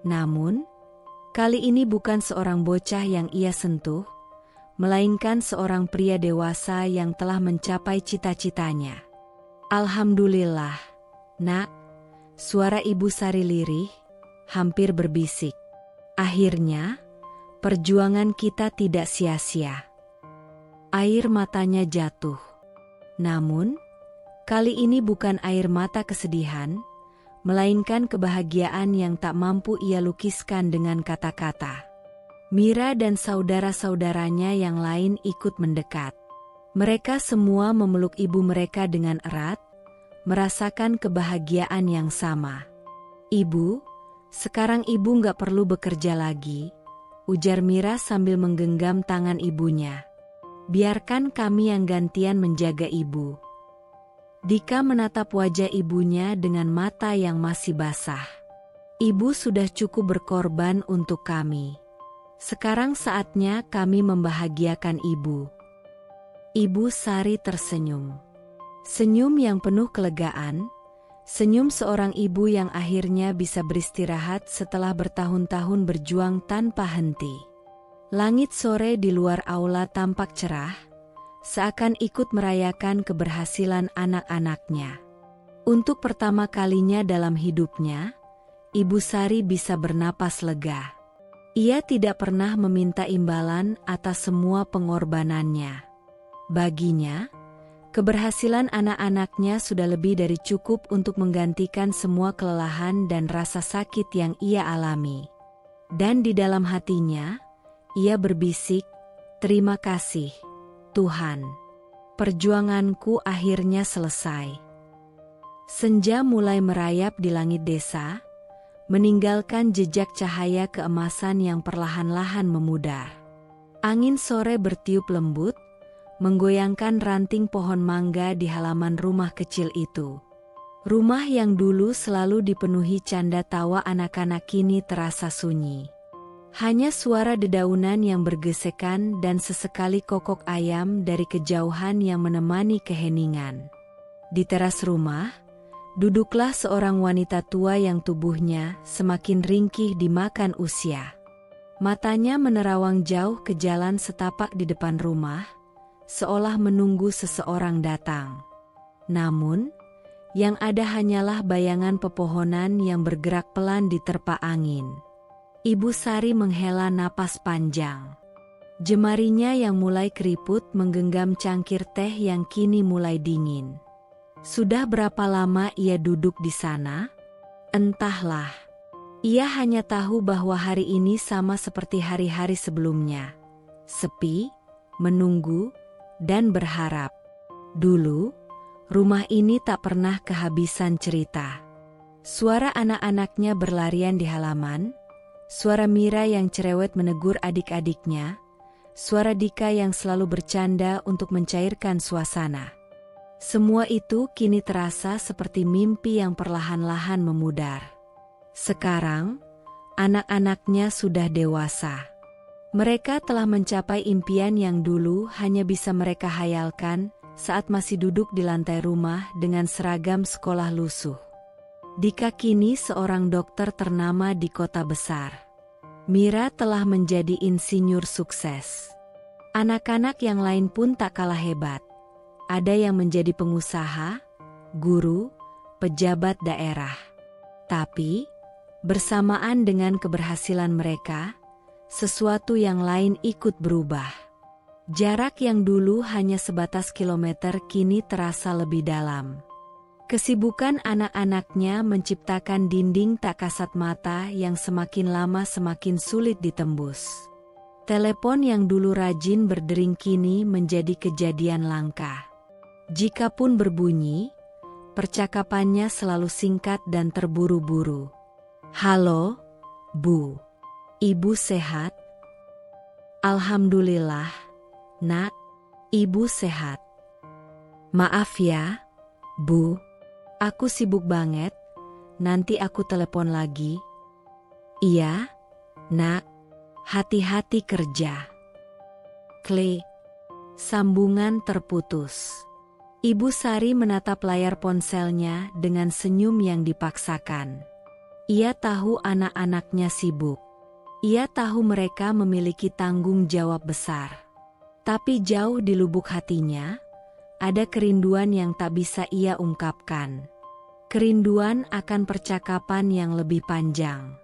Namun, kali ini bukan seorang bocah yang ia sentuh, melainkan seorang pria dewasa yang telah mencapai cita-citanya. "Alhamdulillah, Nak," suara Ibu Sari lirih, hampir berbisik. "Akhirnya, perjuangan kita tidak sia-sia." Air matanya jatuh. Namun, kali ini bukan air mata kesedihan, melainkan kebahagiaan yang tak mampu ia lukiskan dengan kata-kata. Mira dan saudara-saudaranya yang lain ikut mendekat. Mereka semua memeluk ibu mereka dengan erat, merasakan kebahagiaan yang sama. "Ibu, sekarang ibu nggak perlu bekerja lagi," ujar Mira sambil menggenggam tangan ibunya. "Biarkan kami yang gantian menjaga ibu." Dika menatap wajah ibunya dengan mata yang masih basah. "Ibu sudah cukup berkorban untuk kami. Sekarang saatnya kami membahagiakan ibu." Ibu Sari tersenyum. Senyum yang penuh kelegaan, senyum seorang ibu yang akhirnya bisa beristirahat setelah bertahun-tahun berjuang tanpa henti. Langit sore di luar aula tampak cerah, seakan ikut merayakan keberhasilan anak-anaknya. Untuk pertama kalinya dalam hidupnya, Ibu Sari bisa bernapas lega. Ia tidak pernah meminta imbalan atas semua pengorbanannya. Baginya, keberhasilan anak-anaknya sudah lebih dari cukup untuk menggantikan semua kelelahan dan rasa sakit yang ia alami. Dan di dalam hatinya, ia berbisik, "Terima kasih, Tuhan. Perjuanganku akhirnya selesai." Senja mulai merayap di langit desa, meninggalkan jejak cahaya keemasan yang perlahan-lahan memudar. Angin sore bertiup lembut, menggoyangkan ranting pohon mangga di halaman rumah kecil itu. Rumah yang dulu selalu dipenuhi canda tawa anak-anak kini terasa sunyi. Hanya suara dedaunan yang bergesekan dan sesekali kokok ayam dari kejauhan yang menemani keheningan. Di teras rumah, Duduklah seorang wanita tua yang tubuhnya semakin ringkih dimakan usia. Matanya menerawang jauh ke jalan setapak di depan rumah, seolah menunggu seseorang datang. Namun, yang ada hanyalah bayangan pepohonan yang bergerak pelan diterpa angin. Ibu Sari menghela napas panjang. Jemarinya yang mulai keriput menggenggam cangkir teh yang kini mulai dingin. Sudah berapa lama ia duduk di sana? Entahlah. Ia hanya tahu bahwa hari ini sama seperti hari-hari sebelumnya. Sepi, menunggu, dan berharap. Dulu, rumah ini tak pernah kehabisan cerita. Suara anak-anaknya berlarian di halaman, suara Mira yang cerewet menegur adik-adiknya, suara Dika yang selalu bercanda untuk mencairkan suasana. Semua itu kini terasa seperti mimpi yang perlahan-lahan memudar. Sekarang, anak-anaknya sudah dewasa. Mereka telah mencapai impian yang dulu hanya bisa mereka hayalkan saat masih duduk di lantai rumah dengan seragam sekolah lusuh. Dika kini seorang dokter ternama di kota besar. Mira telah menjadi insinyur sukses. Anak-anak yang lain pun tak kalah hebat. Ada yang menjadi pengusaha, guru, pejabat daerah. Tapi, bersamaan dengan keberhasilan mereka, sesuatu yang lain ikut berubah. Jarak yang dulu hanya sebatas kilometer kini terasa lebih dalam. Kesibukan anak-anaknya menciptakan dinding tak kasat mata yang semakin lama semakin sulit ditembus. Telepon yang dulu rajin berdering kini menjadi kejadian langka. Jikapun berbunyi, percakapannya selalu singkat dan terburu-buru. Halo, Bu. Ibu sehat? Alhamdulillah, Nak. Ibu sehat. Maaf ya, Bu. Aku sibuk banget. Nanti aku telepon lagi. Iya, Nak. Hati-hati kerja. Klik. Sambungan terputus. Ibu Sari menatap layar ponselnya dengan senyum yang dipaksakan. Ia tahu anak-anaknya sibuk. Ia tahu mereka memiliki tanggung jawab besar. Tapi jauh di lubuk hatinya, ada kerinduan yang tak bisa ia ungkapkan. Kerinduan akan percakapan yang lebih panjang.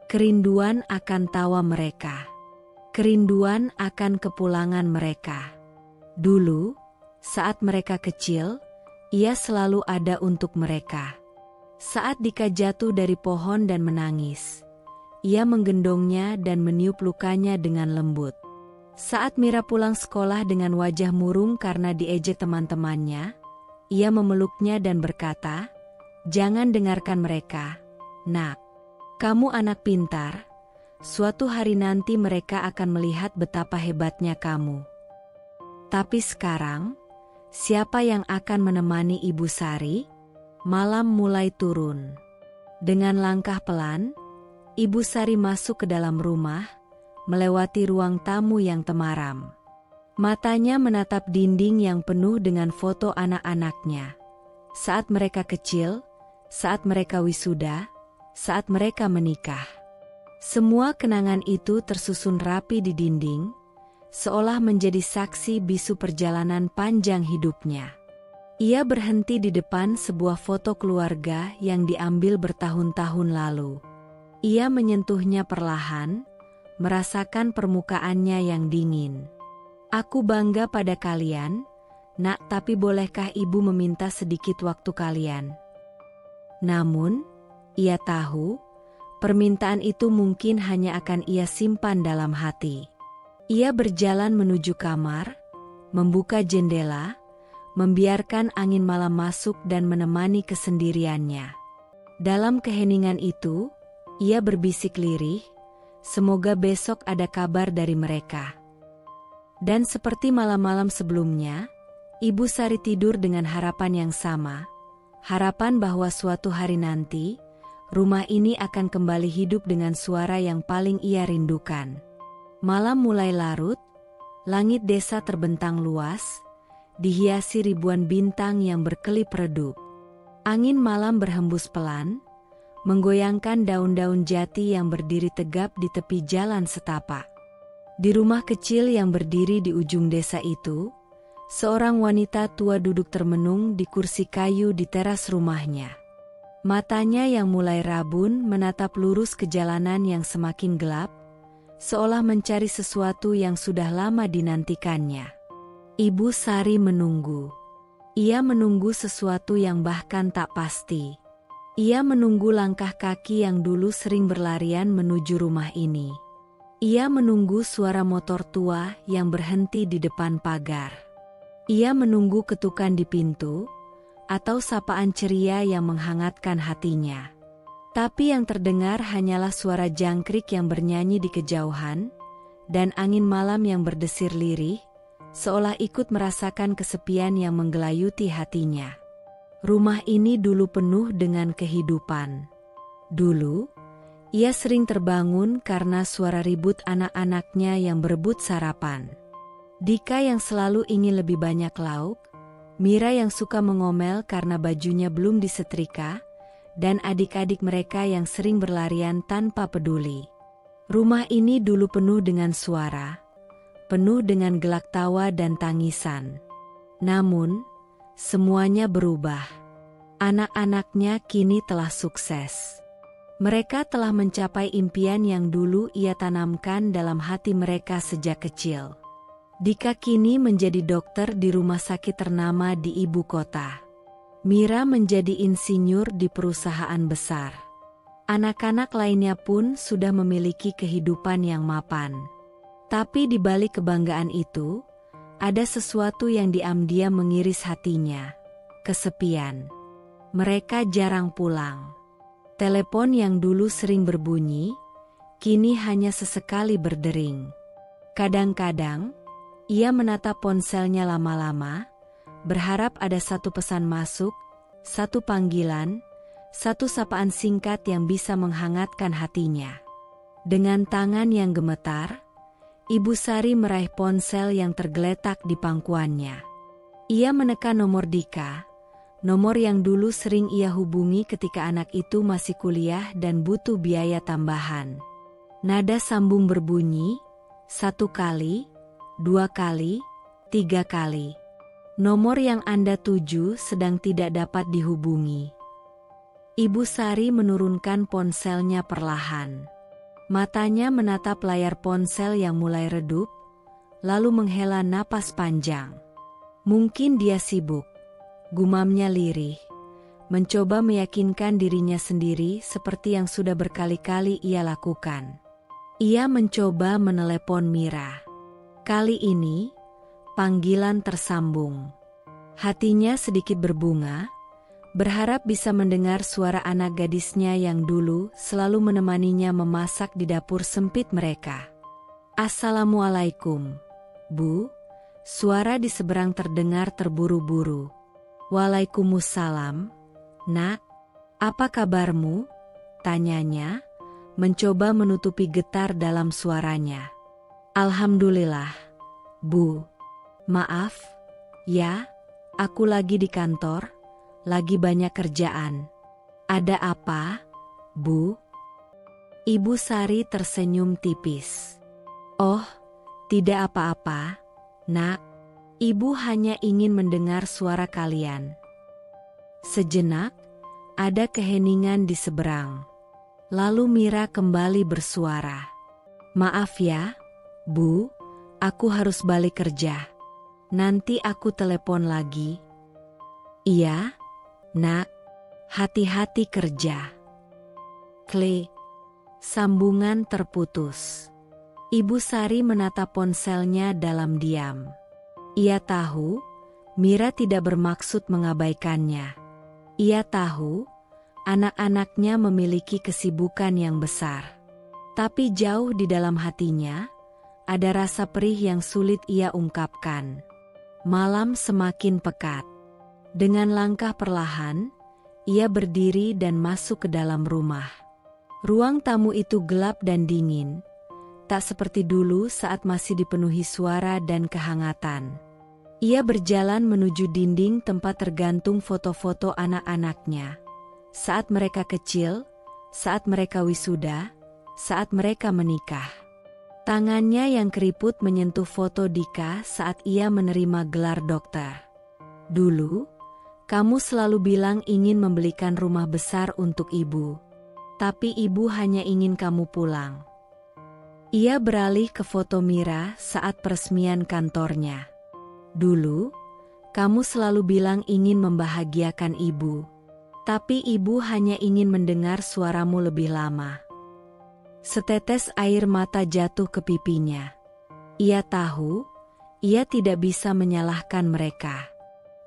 Kerinduan akan tawa mereka. Kerinduan akan kepulangan mereka. Dulu, saat mereka kecil, ia selalu ada untuk mereka. Saat Dika jatuh dari pohon dan menangis, ia menggendongnya dan meniup lukanya dengan lembut. Saat Mira pulang sekolah dengan wajah murung karena diejek teman-temannya, ia memeluknya dan berkata, "Jangan dengarkan mereka, Nak. Kamu anak pintar. Suatu hari nanti mereka akan melihat betapa hebatnya kamu." Tapi sekarang, siapa yang akan menemani Ibu Sari? Malam mulai turun. Dengan langkah pelan, Ibu Sari masuk ke dalam rumah, melewati ruang tamu yang temaram. Matanya menatap dinding yang penuh dengan foto anak-anaknya. Saat mereka kecil, saat mereka wisuda, saat mereka menikah. Semua kenangan itu tersusun rapi di dinding, seolah menjadi saksi bisu perjalanan panjang hidupnya. Ia berhenti di depan sebuah foto keluarga yang diambil bertahun-tahun lalu. Ia menyentuhnya perlahan, merasakan permukaannya yang dingin. "Aku bangga pada kalian, Nak, tapi bolehkah ibu meminta sedikit waktu kalian?" Namun, ia tahu, permintaan itu mungkin hanya akan ia simpan dalam hati. Ia berjalan menuju kamar, membuka jendela, membiarkan angin malam masuk dan menemani kesendiriannya. Dalam keheningan itu, ia berbisik lirih, "Semoga besok ada kabar dari mereka." Dan seperti malam-malam sebelumnya, Ibu Sari tidur dengan harapan yang sama, harapan bahwa suatu hari nanti, rumah ini akan kembali hidup dengan suara yang paling ia rindukan. Malam mulai larut, langit desa terbentang luas, dihiasi ribuan bintang yang berkelip redup. Angin malam berhembus pelan, menggoyangkan daun-daun jati yang berdiri tegap di tepi jalan setapak. Di rumah kecil yang berdiri di ujung desa itu, seorang wanita tua duduk termenung di kursi kayu di teras rumahnya. Matanya yang mulai rabun menatap lurus ke jalanan yang semakin gelap, seolah mencari sesuatu yang sudah lama dinantikannya. Ibu Sari menunggu. Ia menunggu sesuatu yang bahkan tak pasti. Ia menunggu langkah kaki yang dulu sering berlarian menuju rumah ini. Ia menunggu suara motor tua yang berhenti di depan pagar. Ia menunggu ketukan di pintu, atau sapaan ceria yang menghangatkan hatinya. Tapi yang terdengar hanyalah suara jangkrik yang bernyanyi di kejauhan, dan angin malam yang berdesir lirih, seolah ikut merasakan kesepian yang menggelayuti hatinya. Rumah ini dulu penuh dengan kehidupan. Dulu, ia sering terbangun karena suara ribut anak-anaknya yang berebut sarapan. Dika yang selalu ingin lebih banyak lauk, Mira yang suka mengomel karena bajunya belum disetrika, dan adik-adik mereka yang sering berlarian tanpa peduli. Rumah ini dulu penuh dengan suara, penuh dengan gelak tawa dan tangisan. Namun, semuanya berubah. Anak-anaknya kini telah sukses. Mereka telah mencapai impian yang dulu ia tanamkan dalam hati mereka sejak kecil. Dika kini menjadi dokter di rumah sakit ternama di ibu kota. Mira menjadi insinyur di perusahaan besar. Anak-anak lainnya pun sudah memiliki kehidupan yang mapan. Tapi di balik kebanggaan itu, ada sesuatu yang diam-diam mengiris hatinya. Kesepian. Mereka jarang pulang. Telepon yang dulu sering berbunyi, kini hanya sesekali berdering. Kadang-kadang, ia menatap ponselnya lama-lama, berharap ada satu pesan masuk, satu panggilan, satu sapaan singkat yang bisa menghangatkan hatinya. Dengan tangan yang gemetar, Ibu Sari meraih ponsel yang tergeletak di pangkuannya. Ia menekan nomor Dika, nomor yang dulu sering ia hubungi ketika anak itu masih kuliah dan butuh biaya tambahan. Nada sambung berbunyi, 1 kali, 2 kali, 3 kali. Nomor yang Anda tuju sedang tidak dapat dihubungi. Ibu Sari menurunkan ponselnya perlahan. Matanya menatap layar ponsel yang mulai redup, lalu menghela napas panjang. Mungkin dia sibuk. Gumamnya lirih, mencoba meyakinkan dirinya sendiri seperti yang sudah berkali-kali ia lakukan. Ia mencoba menelepon Mira. Kali ini, panggilan tersambung. Hatinya sedikit berbunga, berharap bisa mendengar suara anak gadisnya yang dulu selalu menemaninya memasak di dapur sempit mereka. "Assalamualaikum, Bu." Suara di seberang terdengar terburu-buru. "Waalaikumsalam, Nak. Apa kabarmu?" tanyanya, mencoba menutupi getar dalam suaranya. "Alhamdulillah, Bu. Maaf, ya, aku lagi di kantor, lagi banyak kerjaan." "Ada apa, Bu?" Ibu Sari tersenyum tipis. "Oh, tidak apa-apa, Nak. Ibu hanya ingin mendengar suara kalian." Sejenak, ada keheningan di seberang. Lalu Mira kembali bersuara. "Maaf ya, Bu, aku harus balik kerja. Nanti aku telepon lagi." "Iya, Nak. Hati-hati kerja." Klik. Sambungan terputus. Ibu Sari menatap ponselnya dalam diam. Ia tahu, Mira tidak bermaksud mengabaikannya. Ia tahu, anak-anaknya memiliki kesibukan yang besar. Tapi jauh di dalam hatinya, ada rasa perih yang sulit ia ungkapkan. Malam semakin pekat. Dengan langkah perlahan, ia berdiri dan masuk ke dalam rumah. Ruang tamu itu gelap dan dingin, tak seperti dulu saat masih dipenuhi suara dan kehangatan. Ia berjalan menuju dinding tempat tergantung foto-foto anak-anaknya. Saat mereka kecil, saat mereka wisuda, saat mereka menikah. Tangannya yang keriput menyentuh foto Dika saat ia menerima gelar dokter. Dulu, kamu selalu bilang ingin membelikan rumah besar untuk ibu. Tapi ibu hanya ingin kamu pulang. Ia beralih ke foto Mira saat peresmian kantornya. Dulu, kamu selalu bilang ingin membahagiakan ibu. Tapi ibu hanya ingin mendengar suaramu lebih lama. Setetes air mata jatuh ke pipinya. Ia tahu, ia tidak bisa menyalahkan mereka.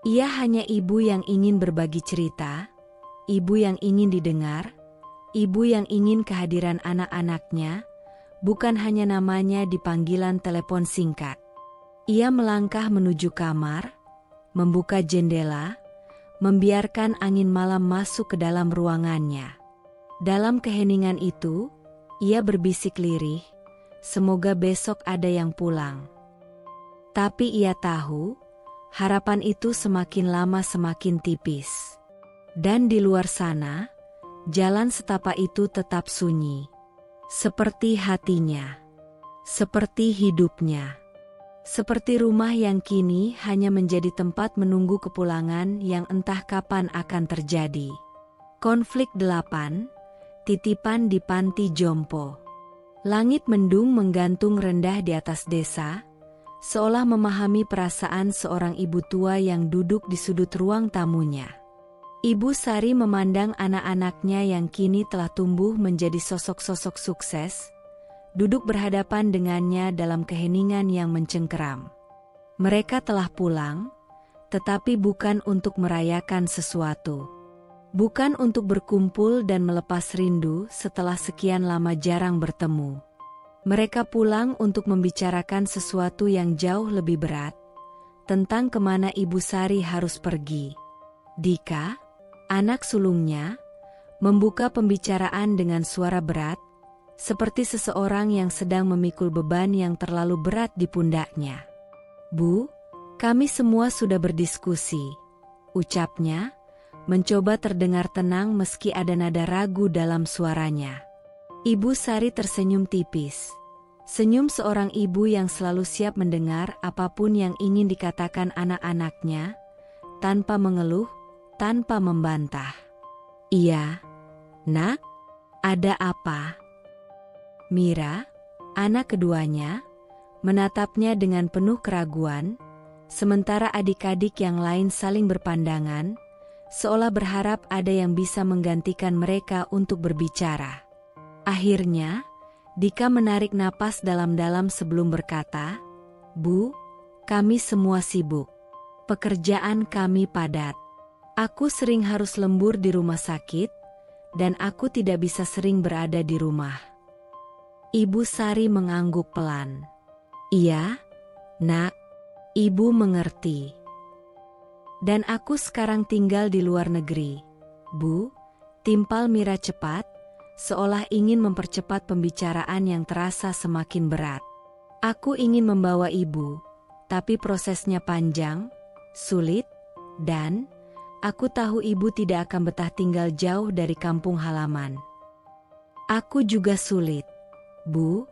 Ia hanya ibu yang ingin berbagi cerita, ibu yang ingin didengar, ibu yang ingin kehadiran anak-anaknya, bukan hanya namanya di panggilan telepon singkat. Ia melangkah menuju kamar, membuka jendela, membiarkan angin malam masuk ke dalam ruangannya. Dalam keheningan itu, ia berbisik lirih, semoga besok ada yang pulang. Tapi ia tahu, harapan itu semakin lama semakin tipis. Dan di luar sana, jalan setapak itu tetap sunyi. Seperti hatinya, seperti hidupnya. Seperti rumah yang kini hanya menjadi tempat menunggu kepulangan yang entah kapan akan terjadi. Konflik 8, titipan di panti jompo. Langit mendung menggantung rendah di atas desa, seolah memahami perasaan seorang ibu tua yang duduk di sudut ruang tamunya. Ibu Sari memandang anak-anaknya yang kini telah tumbuh menjadi sosok-sosok sukses, duduk berhadapan dengannya dalam keheningan yang mencengkeram. Mereka telah pulang, tetapi bukan untuk merayakan sesuatu. Bukan untuk berkumpul dan melepas rindu setelah sekian lama jarang bertemu. Mereka pulang untuk membicarakan sesuatu yang jauh lebih berat, tentang kemana Ibu Sari harus pergi. Dika, anak sulungnya, membuka pembicaraan dengan suara berat, seperti seseorang yang sedang memikul beban yang terlalu berat di pundaknya. Bu, kami semua sudah berdiskusi, ucapnya, mencoba terdengar tenang meski ada nada ragu dalam suaranya. Ibu Sari tersenyum tipis. Senyum seorang ibu yang selalu siap mendengar apapun yang ingin dikatakan anak-anaknya, tanpa mengeluh, tanpa membantah. Iya, Nak, ada apa? Mira, anak keduanya, menatapnya dengan penuh keraguan, sementara adik-adik yang lain saling berpandangan, seolah berharap ada yang bisa menggantikan mereka untuk berbicara. Akhirnya, Dika menarik napas dalam-dalam sebelum berkata, Bu, kami semua sibuk. Pekerjaan kami padat. Aku sering harus lembur di rumah sakit, dan aku tidak bisa sering berada di rumah. Ibu Sari mengangguk pelan. Iya, Nak, Ibu mengerti. Dan aku sekarang tinggal di luar negeri. Bu, timpal Mira cepat, seolah ingin mempercepat pembicaraan yang terasa semakin berat. Aku ingin membawa Ibu, tapi prosesnya panjang, sulit, dan aku tahu Ibu tidak akan betah tinggal jauh dari kampung halaman. Aku juga sulit. Bu,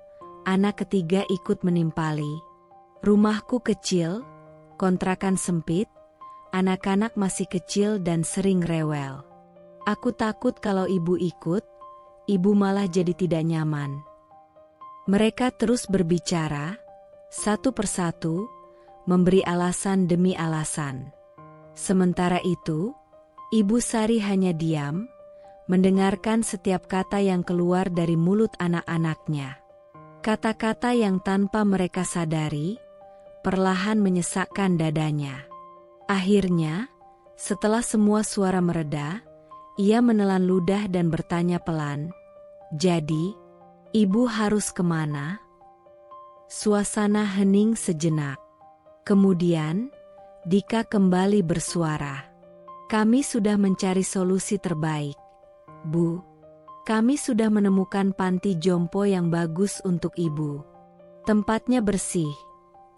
anak ketiga ikut menimpali. Rumahku kecil, kontrakan sempit, anak-anak masih kecil dan sering rewel. Aku takut kalau Ibu ikut, Ibu malah jadi tidak nyaman. Mereka terus berbicara, satu persatu, memberi alasan demi alasan. Sementara itu, Ibu Sari hanya diam, mendengarkan setiap kata yang keluar dari mulut anak-anaknya. Kata-kata yang tanpa mereka sadari, perlahan menyesakkan dadanya. Akhirnya, setelah semua suara mereda, ia menelan ludah dan bertanya pelan, "Jadi, Ibu harus kemana?" Suasana hening sejenak. Kemudian, Dika kembali bersuara. "Kami sudah mencari solusi terbaik. Bu, kami sudah menemukan panti jompo yang bagus untuk Ibu. Tempatnya bersih,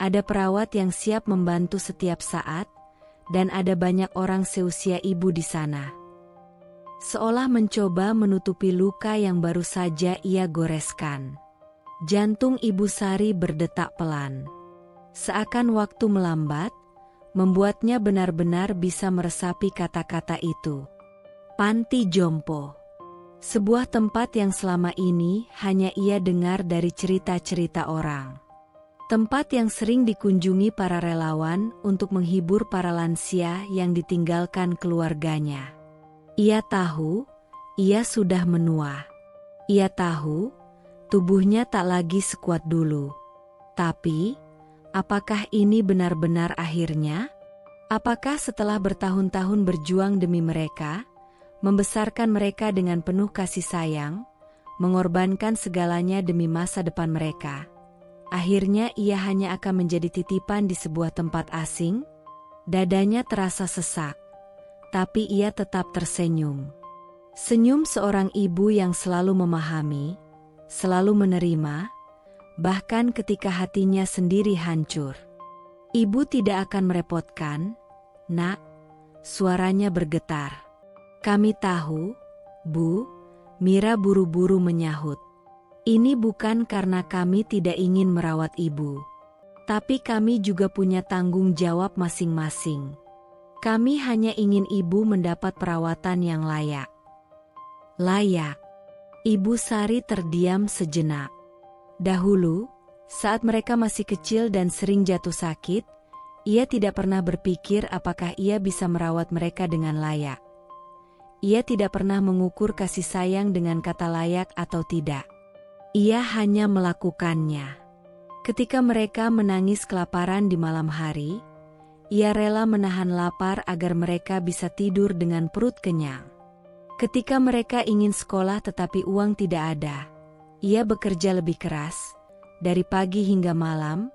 Ada perawat yang siap membantu setiap saat, dan ada banyak orang seusia ibu di sana. Seolah mencoba menutupi luka yang baru saja ia goreskan. Jantung Ibu Sari berdetak pelan. Seakan waktu melambat, membuatnya benar-benar bisa meresapi kata-kata itu. Panti Jompo. Sebuah tempat yang selama ini hanya ia dengar dari cerita-cerita orang. Tempat yang sering dikunjungi para relawan untuk menghibur para lansia yang ditinggalkan keluarganya. Ia tahu, ia sudah menua. Ia tahu, tubuhnya tak lagi sekuat dulu. Tapi, apakah ini benar-benar akhirnya? Apakah setelah bertahun-tahun berjuang demi mereka, membesarkan mereka dengan penuh kasih sayang, mengorbankan segalanya demi masa depan mereka, akhirnya ia hanya akan menjadi titipan di sebuah tempat asing? Dadanya terasa sesak, tapi ia tetap tersenyum. Senyum seorang ibu yang selalu memahami, selalu menerima, bahkan ketika hatinya sendiri hancur. Ibu tidak akan merepotkan, Nak, suaranya bergetar. Kami tahu, Bu, Mira buru-buru menyahut. Ini bukan karena kami tidak ingin merawat ibu. Tapi kami juga punya tanggung jawab masing-masing. Kami hanya ingin ibu mendapat perawatan yang layak. Layak. Ibu Sari terdiam sejenak. Dahulu, saat mereka masih kecil dan sering jatuh sakit, ia tidak pernah berpikir apakah ia bisa merawat mereka dengan layak. Ia tidak pernah mengukur kasih sayang dengan kata layak atau tidak. Ia hanya melakukannya. Ketika mereka menangis kelaparan di malam hari, ia rela menahan lapar agar mereka bisa tidur dengan perut kenyang. Ketika mereka ingin sekolah tetapi uang tidak ada, ia bekerja lebih keras, dari pagi hingga malam,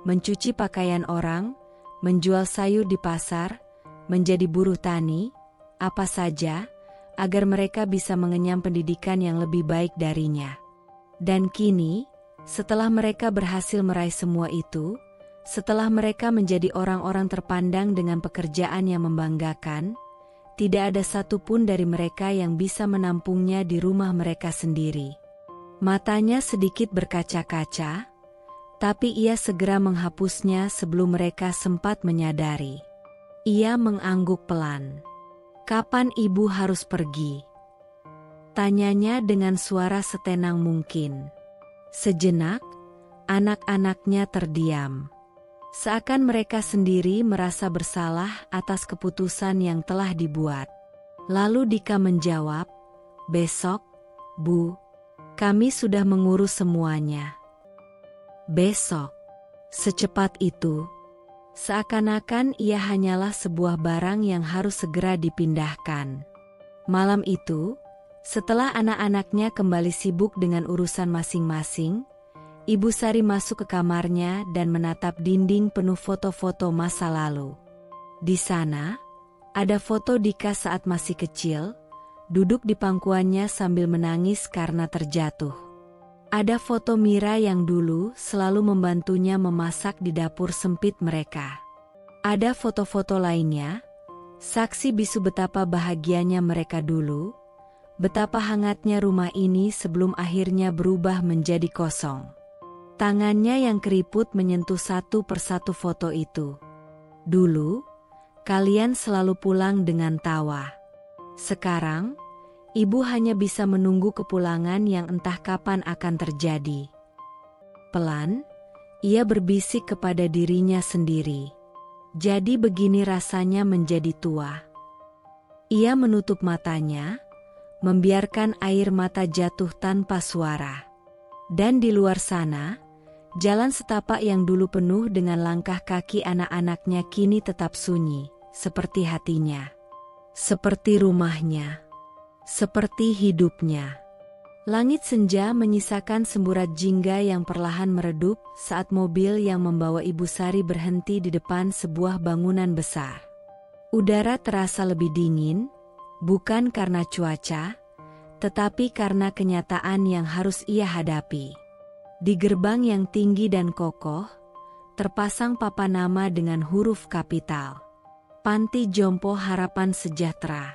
mencuci pakaian orang, menjual sayur di pasar, menjadi buruh tani, apa saja, agar mereka bisa mengenyam pendidikan yang lebih baik darinya. Dan kini, setelah mereka berhasil meraih semua itu, setelah mereka menjadi orang-orang terpandang dengan pekerjaan yang membanggakan, tidak ada satupun dari mereka yang bisa menampungnya di rumah mereka sendiri. Matanya sedikit berkaca-kaca, tapi ia segera menghapusnya sebelum mereka sempat menyadari. Ia mengangguk pelan. Kapan ibu harus pergi? Tanyanya dengan suara setenang mungkin. Sejenak, anak-anaknya terdiam. Seakan mereka sendiri merasa bersalah atas keputusan yang telah dibuat. Lalu Dika menjawab, "Besok, Bu, kami sudah mengurus semuanya." Besok, secepat itu. Seakan-akan ia hanyalah sebuah barang yang harus segera dipindahkan. Malam itu, setelah anak-anaknya kembali sibuk dengan urusan masing-masing, Ibu Sari masuk ke kamarnya dan menatap dinding penuh foto-foto masa lalu. Di sana, ada foto Dika saat masih kecil, duduk di pangkuannya sambil menangis karena terjatuh. Ada foto Mira yang dulu selalu membantunya memasak di dapur sempit mereka. Ada foto-foto lainnya, saksi bisu betapa bahagianya mereka dulu, betapa hangatnya rumah ini sebelum akhirnya berubah menjadi kosong. Tangannya yang keriput menyentuh satu persatu foto itu. Dulu, kalian selalu pulang dengan tawa. Sekarang, ibu hanya bisa menunggu kepulangan yang entah kapan akan terjadi. Pelan, ia berbisik kepada dirinya sendiri. Jadi begini rasanya menjadi tua. Ia menutup matanya, membiarkan air mata jatuh tanpa suara. Dan di luar sana, jalan setapak yang dulu penuh dengan langkah kaki anak-anaknya kini tetap sunyi, seperti hatinya, seperti rumahnya, seperti hidupnya. Langit senja menyisakan semburat jingga yang perlahan meredup saat mobil yang membawa Ibu Sari berhenti di depan sebuah bangunan besar. Udara terasa lebih dingin, bukan karena cuaca, tetapi karena kenyataan yang harus ia hadapi. Di gerbang yang tinggi dan kokoh, terpasang papan nama dengan huruf kapital. Panti Jompo Harapan Sejahtera.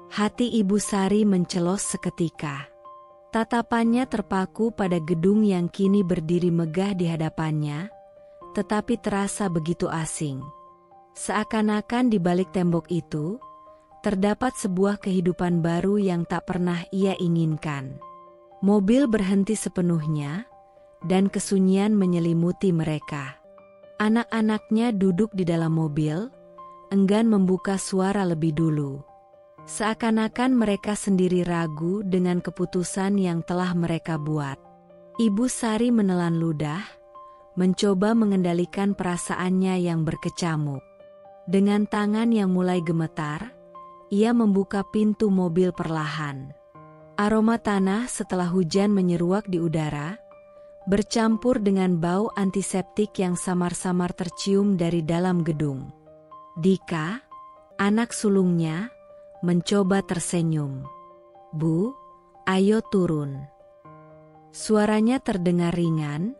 Hati Ibu Sari mencelos seketika. Tatapannya terpaku pada gedung yang kini berdiri megah di hadapannya, tetapi terasa begitu asing. Seakan-akan di balik tembok itu, terdapat sebuah kehidupan baru yang tak pernah ia inginkan. Mobil berhenti sepenuhnya, dan kesunyian menyelimuti mereka. Anak-anaknya duduk di dalam mobil, enggan membuka suara lebih dulu. Seakan-akan mereka sendiri ragu dengan keputusan yang telah mereka buat. Ibu Sari menelan ludah, mencoba mengendalikan perasaannya yang berkecamuk. Dengan tangan yang mulai gemetar, ia membuka pintu mobil perlahan. Aroma tanah setelah hujan menyeruak di udara, bercampur dengan bau antiseptik yang samar-samar tercium dari dalam gedung. Dika, anak sulungnya, mencoba tersenyum. "Bu, ayo turun." Suaranya terdengar ringan,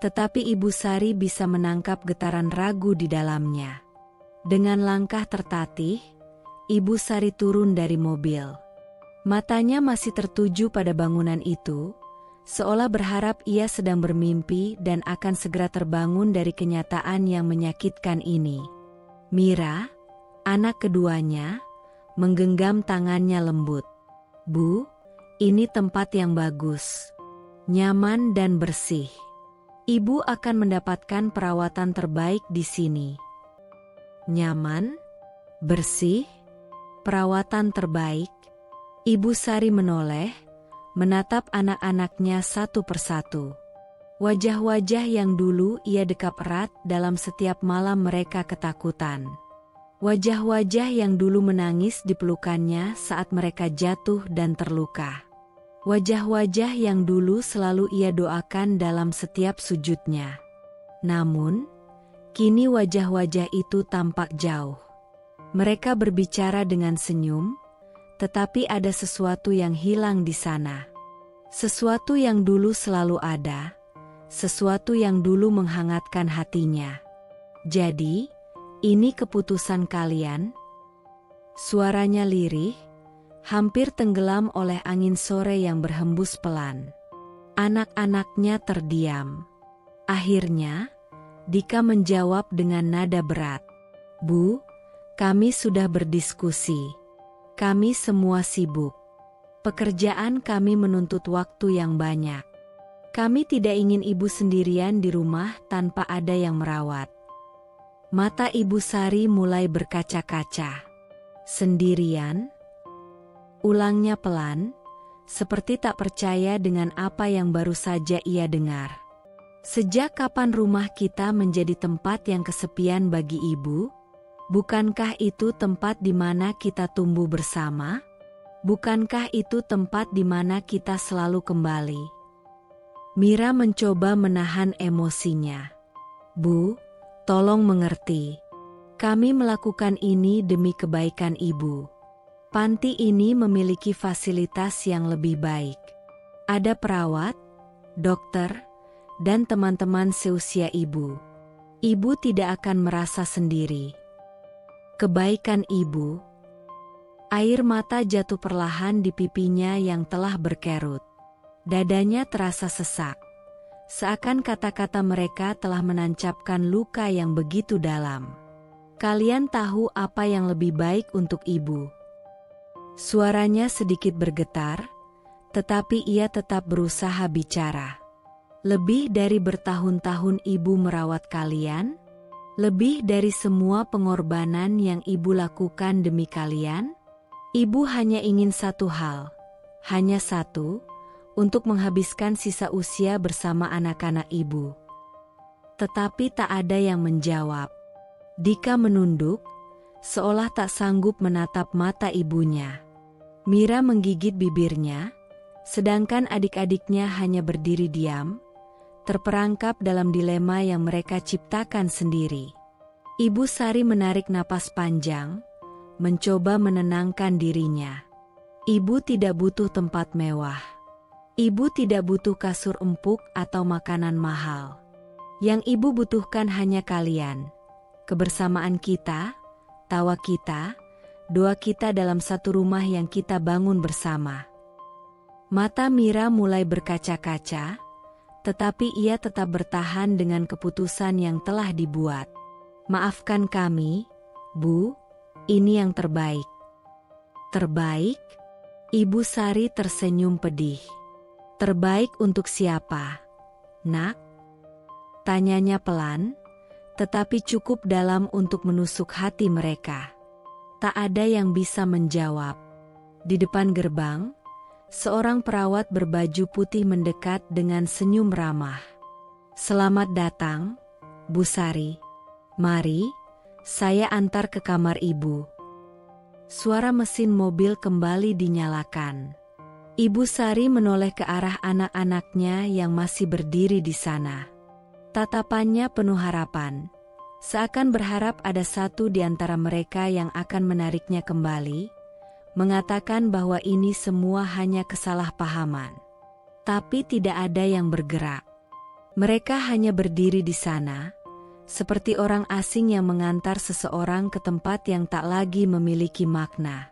tetapi Ibu Sari bisa menangkap getaran ragu di dalamnya. Dengan langkah tertatih, Ibu Sari turun dari mobil. Matanya masih tertuju pada bangunan itu, seolah berharap ia sedang bermimpi dan akan segera terbangun dari kenyataan yang menyakitkan ini. Mira, anak keduanya, menggenggam tangannya lembut. "Bu, ini tempat yang bagus, nyaman dan bersih. Ibu akan mendapatkan perawatan terbaik di sini." Nyaman? Bersih? Perawatan terbaik? Ibu Sari menoleh, menatap anak-anaknya satu persatu. Wajah-wajah yang dulu ia dekap erat dalam setiap malam mereka ketakutan. Wajah-wajah yang dulu menangis di pelukannya saat mereka jatuh dan terluka. Wajah-wajah yang dulu selalu ia doakan dalam setiap sujudnya. Namun, kini wajah-wajah itu tampak jauh. Mereka berbicara dengan senyum, tetapi ada sesuatu yang hilang di sana. Sesuatu yang dulu selalu ada, sesuatu yang dulu menghangatkan hatinya. "Jadi, ini keputusan kalian?" Suaranya lirih, hampir tenggelam oleh angin sore yang berhembus pelan. Anak-anaknya terdiam. Akhirnya, Dika menjawab dengan nada berat. "Bu, kami sudah berdiskusi. Kami semua sibuk. Pekerjaan kami menuntut waktu yang banyak. Kami tidak ingin ibu sendirian di rumah tanpa ada yang merawat." Mata Ibu Sari mulai berkaca-kaca. "Sendirian?" Ulangnya pelan, seperti tak percaya dengan apa yang baru saja ia dengar. "Sejak kapan rumah kita menjadi tempat yang kesepian bagi ibu? Bukankah itu tempat di mana kita tumbuh bersama? Bukankah itu tempat di mana kita selalu kembali?" Mira mencoba menahan emosinya. "Bu, tolong mengerti. Kami melakukan ini demi kebaikan ibu. Panti ini memiliki fasilitas yang lebih baik. Ada perawat, dokter, dan teman-teman seusia ibu. Ibu tidak akan merasa sendiri. Kebaikan ibu." Air mata jatuh perlahan di pipinya yang telah berkerut. Dadanya terasa sesak. Seakan kata-kata mereka telah menancapkan luka yang begitu dalam. "Kalian tahu apa yang lebih baik untuk ibu." Suaranya sedikit bergetar, tetapi ia tetap berusaha bicara. "Lebih dari bertahun-tahun ibu merawat kalian? Lebih dari semua pengorbanan yang ibu lakukan demi kalian? Ibu hanya ingin satu hal, hanya satu, untuk menghabiskan sisa usia bersama anak-anak ibu." Tetapi tak ada yang menjawab. Dika menunduk, seolah tak sanggup menatap mata ibunya. Mira menggigit bibirnya, sedangkan adik-adiknya hanya berdiri diam, terperangkap dalam dilema yang mereka ciptakan sendiri. Ibu Sari menarik napas panjang, mencoba menenangkan dirinya. Ibu tidak butuh tempat mewah. Ibu tidak butuh kasur empuk atau makanan mahal. Yang ibu butuhkan hanya kalian, kebersamaan kita, tawa kita, doa kita dalam satu rumah yang kita bangun bersama. Mata Mira mulai berkaca-kaca, tetapi ia tetap bertahan dengan keputusan yang telah dibuat. Maafkan kami, Bu, ini yang terbaik. Terbaik? Ibu Sari tersenyum pedih. Terbaik untuk siapa, Nak? Tanyanya pelan, tetapi cukup dalam untuk menusuk hati mereka. Tak ada yang bisa menjawab. Di depan gerbang, seorang perawat berbaju putih mendekat dengan senyum ramah. Selamat datang, Bu Sari. Mari, saya antar ke kamar ibu. Suara mesin mobil kembali dinyalakan. Ibu Sari menoleh ke arah anak-anaknya yang masih berdiri di sana. Tatapannya penuh harapan, seakan berharap ada satu di antara mereka yang akan menariknya kembali, mengatakan bahwa ini semua hanya kesalahpahaman. Tapi tidak ada yang bergerak. Mereka hanya berdiri di sana, seperti orang asing yang mengantar seseorang ke tempat yang tak lagi memiliki makna.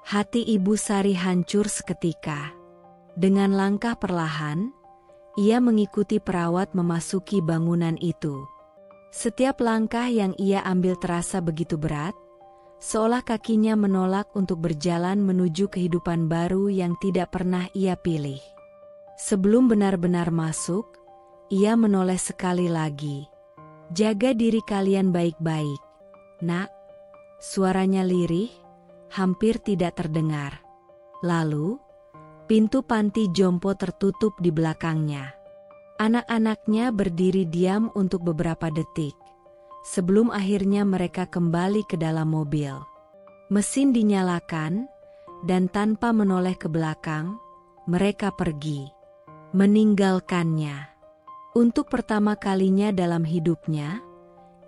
Hati Ibu Sari hancur seketika. Dengan langkah perlahan, ia mengikuti perawat memasuki bangunan itu. Setiap langkah yang ia ambil terasa begitu berat, seolah kakinya menolak untuk berjalan menuju kehidupan baru yang tidak pernah ia pilih. Sebelum benar-benar masuk, ia menoleh sekali lagi. Jaga diri kalian baik-baik, Nak. Suaranya lirih, hampir tidak terdengar. Lalu, pintu panti jompo tertutup di belakangnya. Anak-anaknya berdiri diam untuk beberapa detik, sebelum akhirnya mereka kembali ke dalam mobil. Mesin dinyalakan, dan tanpa menoleh ke belakang, mereka pergi, meninggalkannya. Untuk pertama kalinya dalam hidupnya,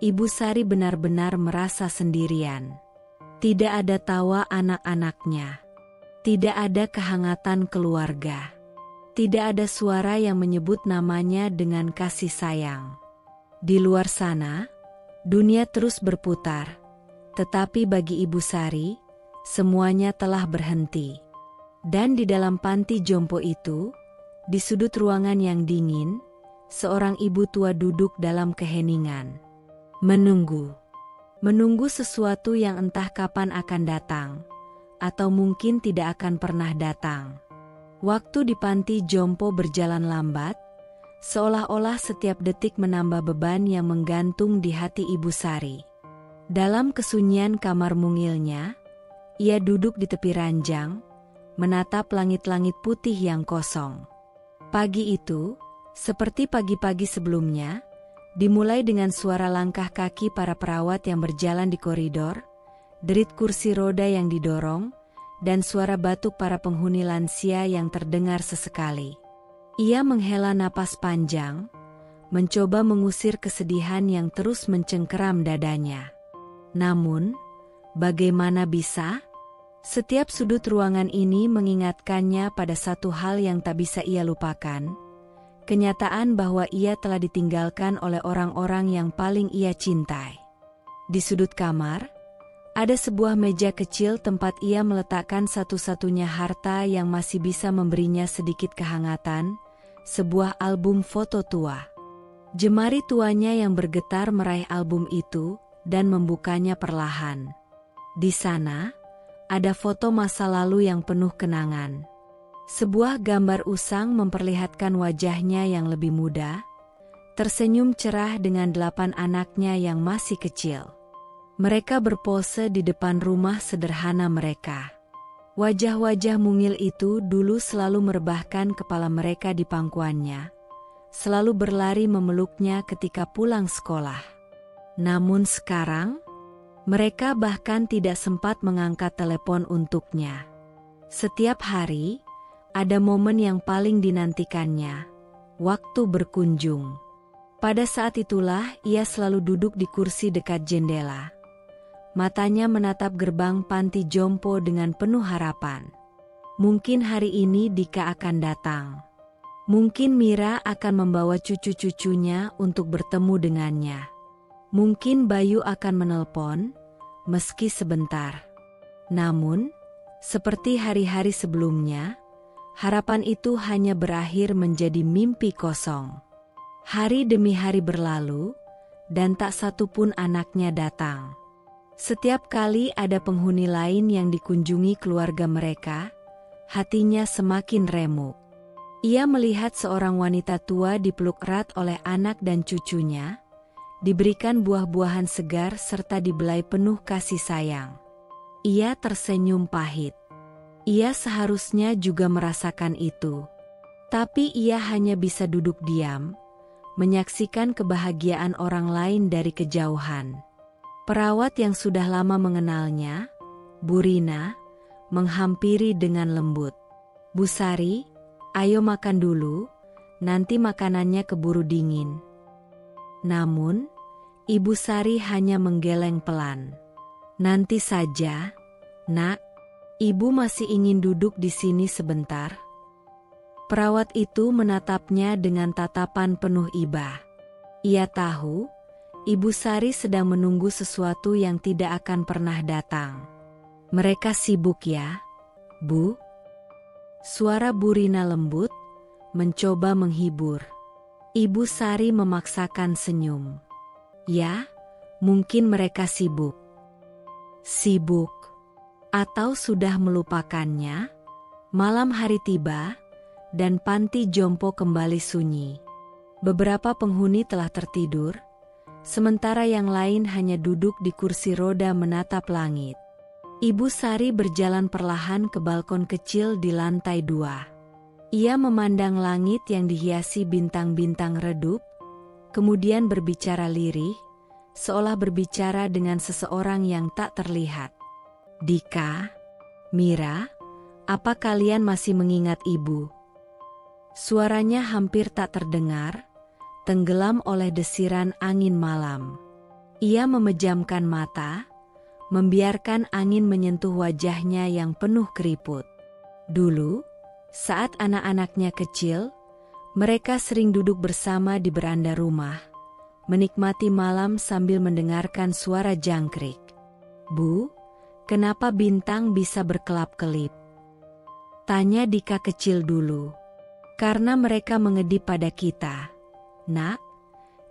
Ibu Sari benar-benar merasa sendirian. Tidak ada tawa anak-anaknya. Tidak ada kehangatan keluarga. Tidak ada suara yang menyebut namanya dengan kasih sayang. Di luar sana, dunia terus berputar. Tetapi bagi Ibu Sari, semuanya telah berhenti. Dan di dalam panti jompo itu, di sudut ruangan yang dingin, seorang ibu tua duduk dalam keheningan. Menunggu. Menunggu sesuatu yang entah kapan akan datang, atau mungkin tidak akan pernah datang. Waktu di panti jompo berjalan lambat, seolah-olah setiap detik menambah beban yang menggantung di hati Ibu Sari. Dalam kesunyian kamar mungilnya, ia duduk di tepi ranjang, menatap langit-langit putih yang kosong. Pagi itu, seperti pagi-pagi sebelumnya, dimulai dengan suara langkah kaki para perawat yang berjalan di koridor, derit kursi roda yang didorong, dan suara batuk para penghuni lansia yang terdengar sesekali. Ia menghela napas panjang, mencoba mengusir kesedihan yang terus mencengkeram dadanya. Namun, bagaimana bisa? Setiap sudut ruangan ini mengingatkannya pada satu hal yang tak bisa ia lupakan. Kenyataan bahwa ia telah ditinggalkan oleh orang-orang yang paling ia cintai. Di sudut kamar, ada sebuah meja kecil tempat ia meletakkan satu-satunya harta yang masih bisa memberinya sedikit kehangatan, sebuah album foto tua. Jemari tuanya yang bergetar meraih album itu dan membukanya perlahan. Di sana, ada foto masa lalu yang penuh kenangan. Sebuah gambar usang memperlihatkan wajahnya yang lebih muda, tersenyum cerah dengan 8 anaknya yang masih kecil. Mereka berpose di depan rumah sederhana mereka. Wajah-wajah mungil itu dulu selalu merebahkan kepala mereka di pangkuannya, selalu berlari memeluknya ketika pulang sekolah. Namun sekarang, mereka bahkan tidak sempat mengangkat telepon untuknya. Setiap hari, ada momen yang paling dinantikannya, waktu berkunjung. Pada saat itulah ia selalu duduk di kursi dekat jendela. Matanya menatap gerbang panti jompo dengan penuh harapan. Mungkin hari ini Dika akan datang. Mungkin Mira akan membawa cucu-cucunya untuk bertemu dengannya. Mungkin Bayu akan menelpon, meski sebentar. Namun, seperti hari-hari sebelumnya, harapan itu hanya berakhir menjadi mimpi kosong. Hari demi hari berlalu, dan tak satu pun anaknya datang. Setiap kali ada penghuni lain yang dikunjungi keluarga mereka, hatinya semakin remuk. Ia melihat seorang wanita tua dipeluk erat oleh anak dan cucunya, diberikan buah-buahan segar serta dibelai penuh kasih sayang. Ia tersenyum pahit. Ia seharusnya juga merasakan itu. Tapi ia hanya bisa duduk diam, menyaksikan kebahagiaan orang lain dari kejauhan. Perawat yang sudah lama mengenalnya, Bu Rina, menghampiri dengan lembut. "Bu Sari, ayo makan dulu, nanti makanannya keburu dingin." Namun, Ibu Sari hanya menggeleng pelan. "Nanti saja, Nak. Ibu masih ingin duduk di sini sebentar." Perawat itu menatapnya dengan tatapan penuh iba. Ia tahu, Ibu Sari sedang menunggu sesuatu yang tidak akan pernah datang. "Mereka sibuk ya, Bu?" Suara Bu Rina lembut, mencoba menghibur. Ibu Sari memaksakan senyum. "Ya, mungkin mereka sibuk." Sibuk? Atau sudah melupakannya? Malam hari tiba, dan panti jompo kembali sunyi. Beberapa penghuni telah tertidur, sementara yang lain hanya duduk di kursi roda menatap langit. Ibu Sari berjalan perlahan ke balkon kecil di lantai 2. Ia memandang langit yang dihiasi bintang-bintang redup, kemudian berbicara lirih, seolah berbicara dengan seseorang yang tak terlihat. "Dika, Mira, apa kalian masih mengingat ibu?" Suaranya hampir tak terdengar, tenggelam oleh desiran angin malam. Ia memejamkan mata, membiarkan angin menyentuh wajahnya yang penuh keriput. Dulu, saat anak-anaknya kecil, mereka sering duduk bersama di beranda rumah, menikmati malam sambil mendengarkan suara jangkrik. "Bu, kenapa bintang bisa berkelap-kelip?" tanya Dika kecil dulu. "Karena mereka mengedip pada kita, Nak,"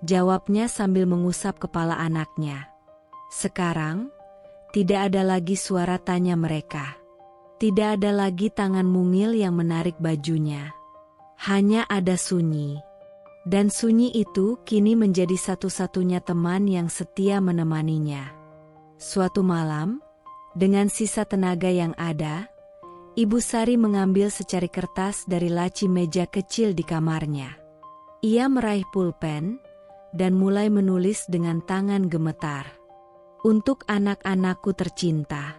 jawabnya sambil mengusap kepala anaknya. Sekarang, tidak ada lagi suara tanya mereka. Tidak ada lagi tangan mungil yang menarik bajunya. Hanya ada sunyi. Dan sunyi itu kini menjadi satu-satunya teman yang setia menemaninya. Suatu malam, dengan sisa tenaga yang ada, Ibu Sari mengambil secari kertas dari laci meja kecil di kamarnya. Ia meraih pulpen dan mulai menulis dengan tangan gemetar. "Untuk anak-anakku tercinta.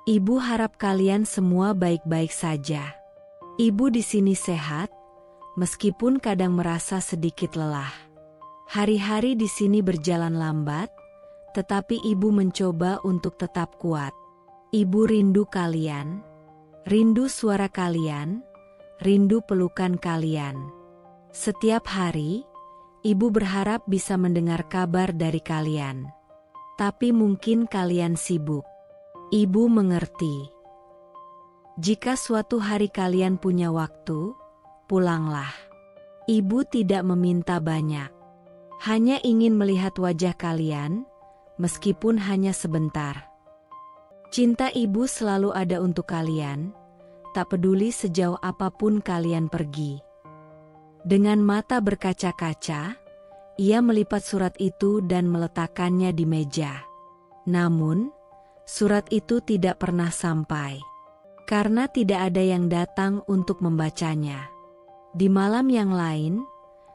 Ibu harap kalian semua baik-baik saja. Ibu di sini sehat, meskipun kadang merasa sedikit lelah. Hari-hari di sini berjalan lambat, tetapi ibu mencoba untuk tetap kuat. Ibu rindu kalian. Rindu suara kalian, rindu pelukan kalian. Setiap hari, ibu berharap bisa mendengar kabar dari kalian. Tapi mungkin kalian sibuk. Ibu mengerti. Jika suatu hari kalian punya waktu, pulanglah. Ibu tidak meminta banyak. Hanya ingin melihat wajah kalian, meskipun hanya sebentar. Cinta ibu selalu ada untuk kalian, tak peduli sejauh apapun kalian pergi." Dengan mata berkaca-kaca, ia melipat surat itu dan meletakkannya di meja. Namun, surat itu tidak pernah sampai, karena tidak ada yang datang untuk membacanya. Di malam yang lain,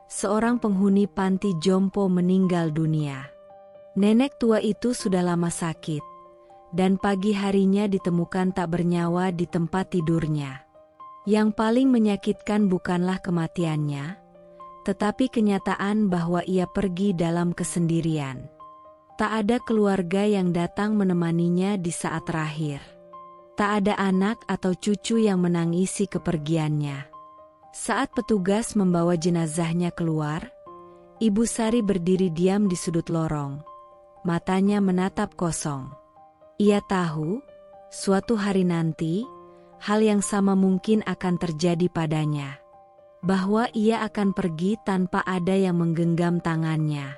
seorang penghuni panti jompo meninggal dunia. Nenek tua itu sudah lama sakit, dan pagi harinya ditemukan tak bernyawa di tempat tidurnya. Yang paling menyakitkan bukanlah kematiannya, tetapi kenyataan bahwa ia pergi dalam kesendirian. Tak ada keluarga yang datang menemaninya di saat terakhir. Tak ada anak atau cucu yang menangisi kepergiannya. Saat petugas membawa jenazahnya keluar, Ibu Sari berdiri diam di sudut lorong. Matanya menatap kosong. Ia tahu, suatu hari nanti, hal yang sama mungkin akan terjadi padanya. Bahwa ia akan pergi tanpa ada yang menggenggam tangannya.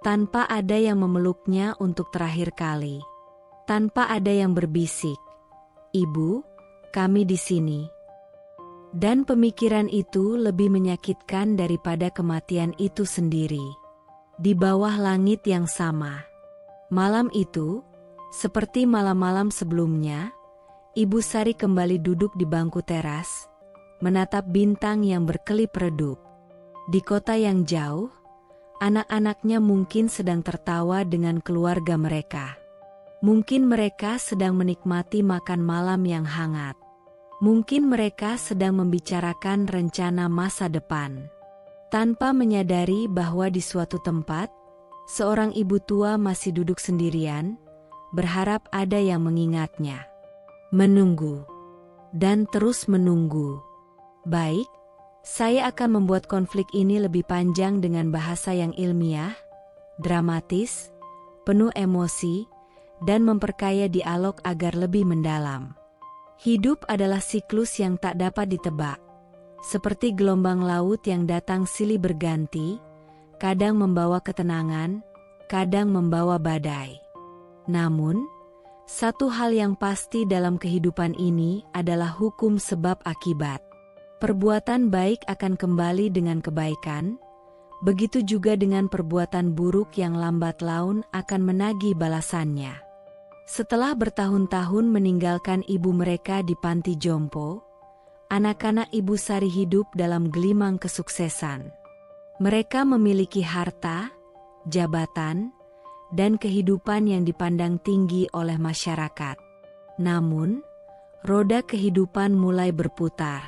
Tanpa ada yang memeluknya untuk terakhir kali. Tanpa ada yang berbisik, "Ibu, kami di sini." Dan pemikiran itu lebih menyakitkan daripada kematian itu sendiri. Di bawah langit yang sama. Malam itu, seperti malam-malam sebelumnya, Ibu Sari kembali duduk di bangku teras, menatap bintang yang berkelip redup. Di kota yang jauh, anak-anaknya mungkin sedang tertawa dengan keluarga mereka. Mungkin mereka sedang menikmati makan malam yang hangat. Mungkin mereka sedang membicarakan rencana masa depan. Tanpa menyadari bahwa di suatu tempat, seorang ibu tua masih duduk sendirian, berharap ada yang mengingatnya. Menunggu. Dan terus menunggu. Baik, saya akan membuat konflik ini lebih panjang dengan bahasa yang ilmiah, dramatis, penuh emosi, dan memperkaya dialog agar lebih mendalam. Hidup adalah siklus yang tak dapat ditebak. Seperti gelombang laut yang datang silih berganti, kadang membawa ketenangan, kadang membawa badai. Namun, satu hal yang pasti dalam kehidupan ini adalah hukum sebab akibat. Perbuatan baik akan kembali dengan kebaikan, begitu juga dengan perbuatan buruk yang lambat laun akan menagih balasannya. Setelah bertahun-tahun meninggalkan ibu mereka di panti jompo, anak-anak Ibu Sari hidup dalam gelimang kesuksesan. Mereka memiliki harta, jabatan, dan kehidupan yang dipandang tinggi oleh masyarakat. Namun, roda kehidupan mulai berputar.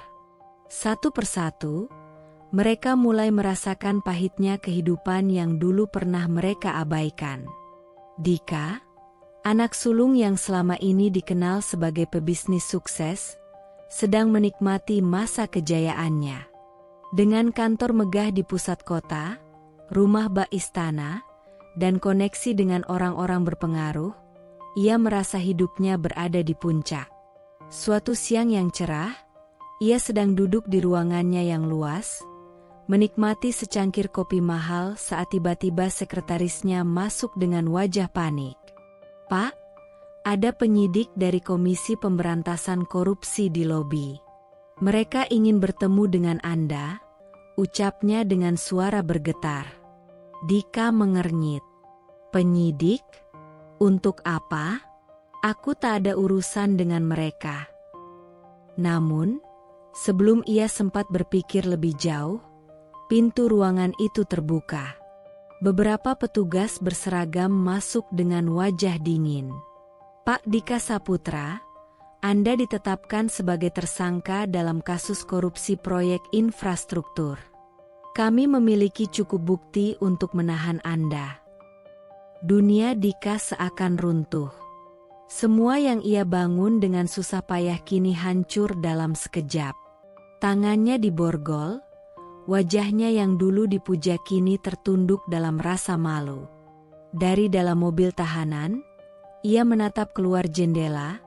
Satu persatu, mereka mulai merasakan pahitnya kehidupan yang dulu pernah mereka abaikan. Dika, anak sulung yang selama ini dikenal sebagai pebisnis sukses, sedang menikmati masa kejayaannya. Dengan kantor megah di pusat kota, rumah bak istana, dan koneksi dengan orang-orang berpengaruh, ia merasa hidupnya berada di puncak. Suatu siang yang cerah, ia sedang duduk di ruangannya yang luas, menikmati secangkir kopi mahal saat tiba-tiba sekretarisnya masuk dengan wajah panik. "Pak, ada penyidik dari Komisi Pemberantasan Korupsi di lobi. Mereka ingin bertemu dengan Anda," ucapnya dengan suara bergetar. Dika mengernyit. "Penyidik? Untuk apa? Aku tak ada urusan dengan mereka." Namun, sebelum ia sempat berpikir lebih jauh, pintu ruangan itu terbuka. Beberapa petugas berseragam masuk dengan wajah dingin. "Pak Dika Saputra, Anda ditetapkan sebagai tersangka dalam kasus korupsi proyek infrastruktur. Kami memiliki cukup bukti untuk menahan Anda." Dunia Dika seakan runtuh. Semua yang ia bangun dengan susah payah kini hancur dalam sekejap. Tangannya diborgol, wajahnya yang dulu dipuja kini tertunduk dalam rasa malu. Dari dalam mobil tahanan, ia menatap keluar jendela,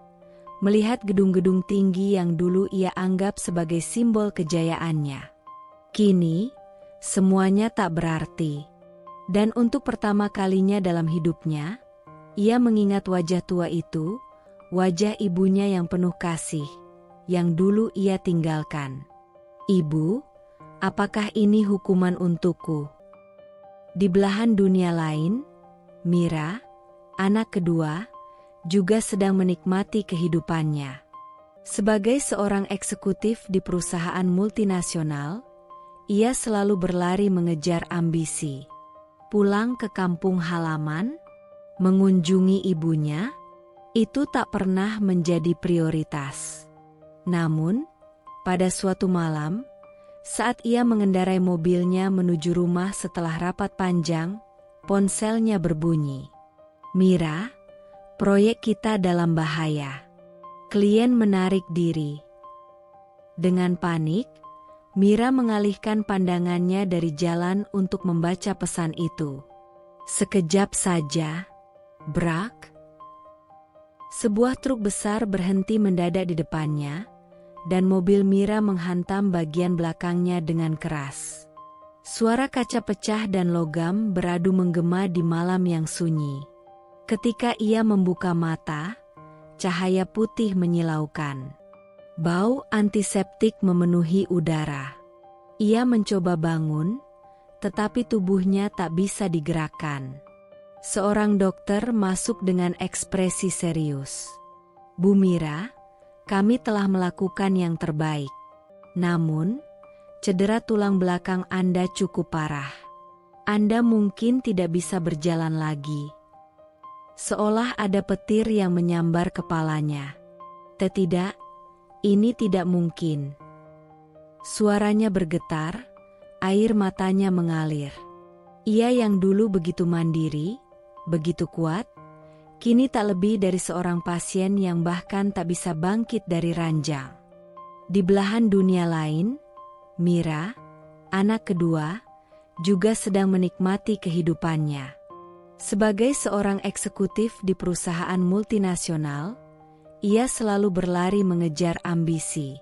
melihat gedung-gedung tinggi yang dulu ia anggap sebagai simbol kejayaannya. Kini, semuanya tak berarti. Dan untuk pertama kalinya dalam hidupnya, ia mengingat wajah tua itu, wajah ibunya yang penuh kasih, yang dulu ia tinggalkan. "Ibu, apakah ini hukuman untukku?" Di belahan dunia lain, Mira, anak kedua, juga sedang menikmati kehidupannya. Sebagai seorang eksekutif di perusahaan multinasional, ia selalu berlari mengejar ambisi. Pulang ke kampung halaman, mengunjungi ibunya, itu tak pernah menjadi prioritas. Namun, pada suatu malam, saat ia mengendarai mobilnya menuju rumah setelah rapat panjang, ponselnya berbunyi. "Mira, proyek kita dalam bahaya." Klien menarik diri. Dengan panik, Mira mengalihkan pandangannya dari jalan untuk membaca pesan itu. Sekejap saja, brak. Sebuah truk besar berhenti mendadak di depannya, dan mobil Mira menghantam bagian belakangnya dengan keras. Suara kaca pecah dan logam beradu menggema di malam yang sunyi. Ketika ia membuka mata, cahaya putih menyilaukan. Bau antiseptik memenuhi udara. Ia mencoba bangun, tetapi tubuhnya tak bisa digerakkan. Seorang dokter masuk dengan ekspresi serius. Bu Mira, kami telah melakukan yang terbaik. Namun, cedera tulang belakang Anda cukup parah. Anda mungkin tidak bisa berjalan lagi. Seolah ada petir yang menyambar kepalanya. Tidak, ini tidak mungkin. Suaranya bergetar, air matanya mengalir. Ia yang dulu begitu mandiri, begitu kuat, kini tak lebih dari seorang pasien yang bahkan tak bisa bangkit dari ranjang. Di belahan dunia lain, Mira, anak kedua, juga sedang menikmati kehidupannya. Sebagai seorang eksekutif di perusahaan multinasional, ia selalu berlari mengejar ambisi.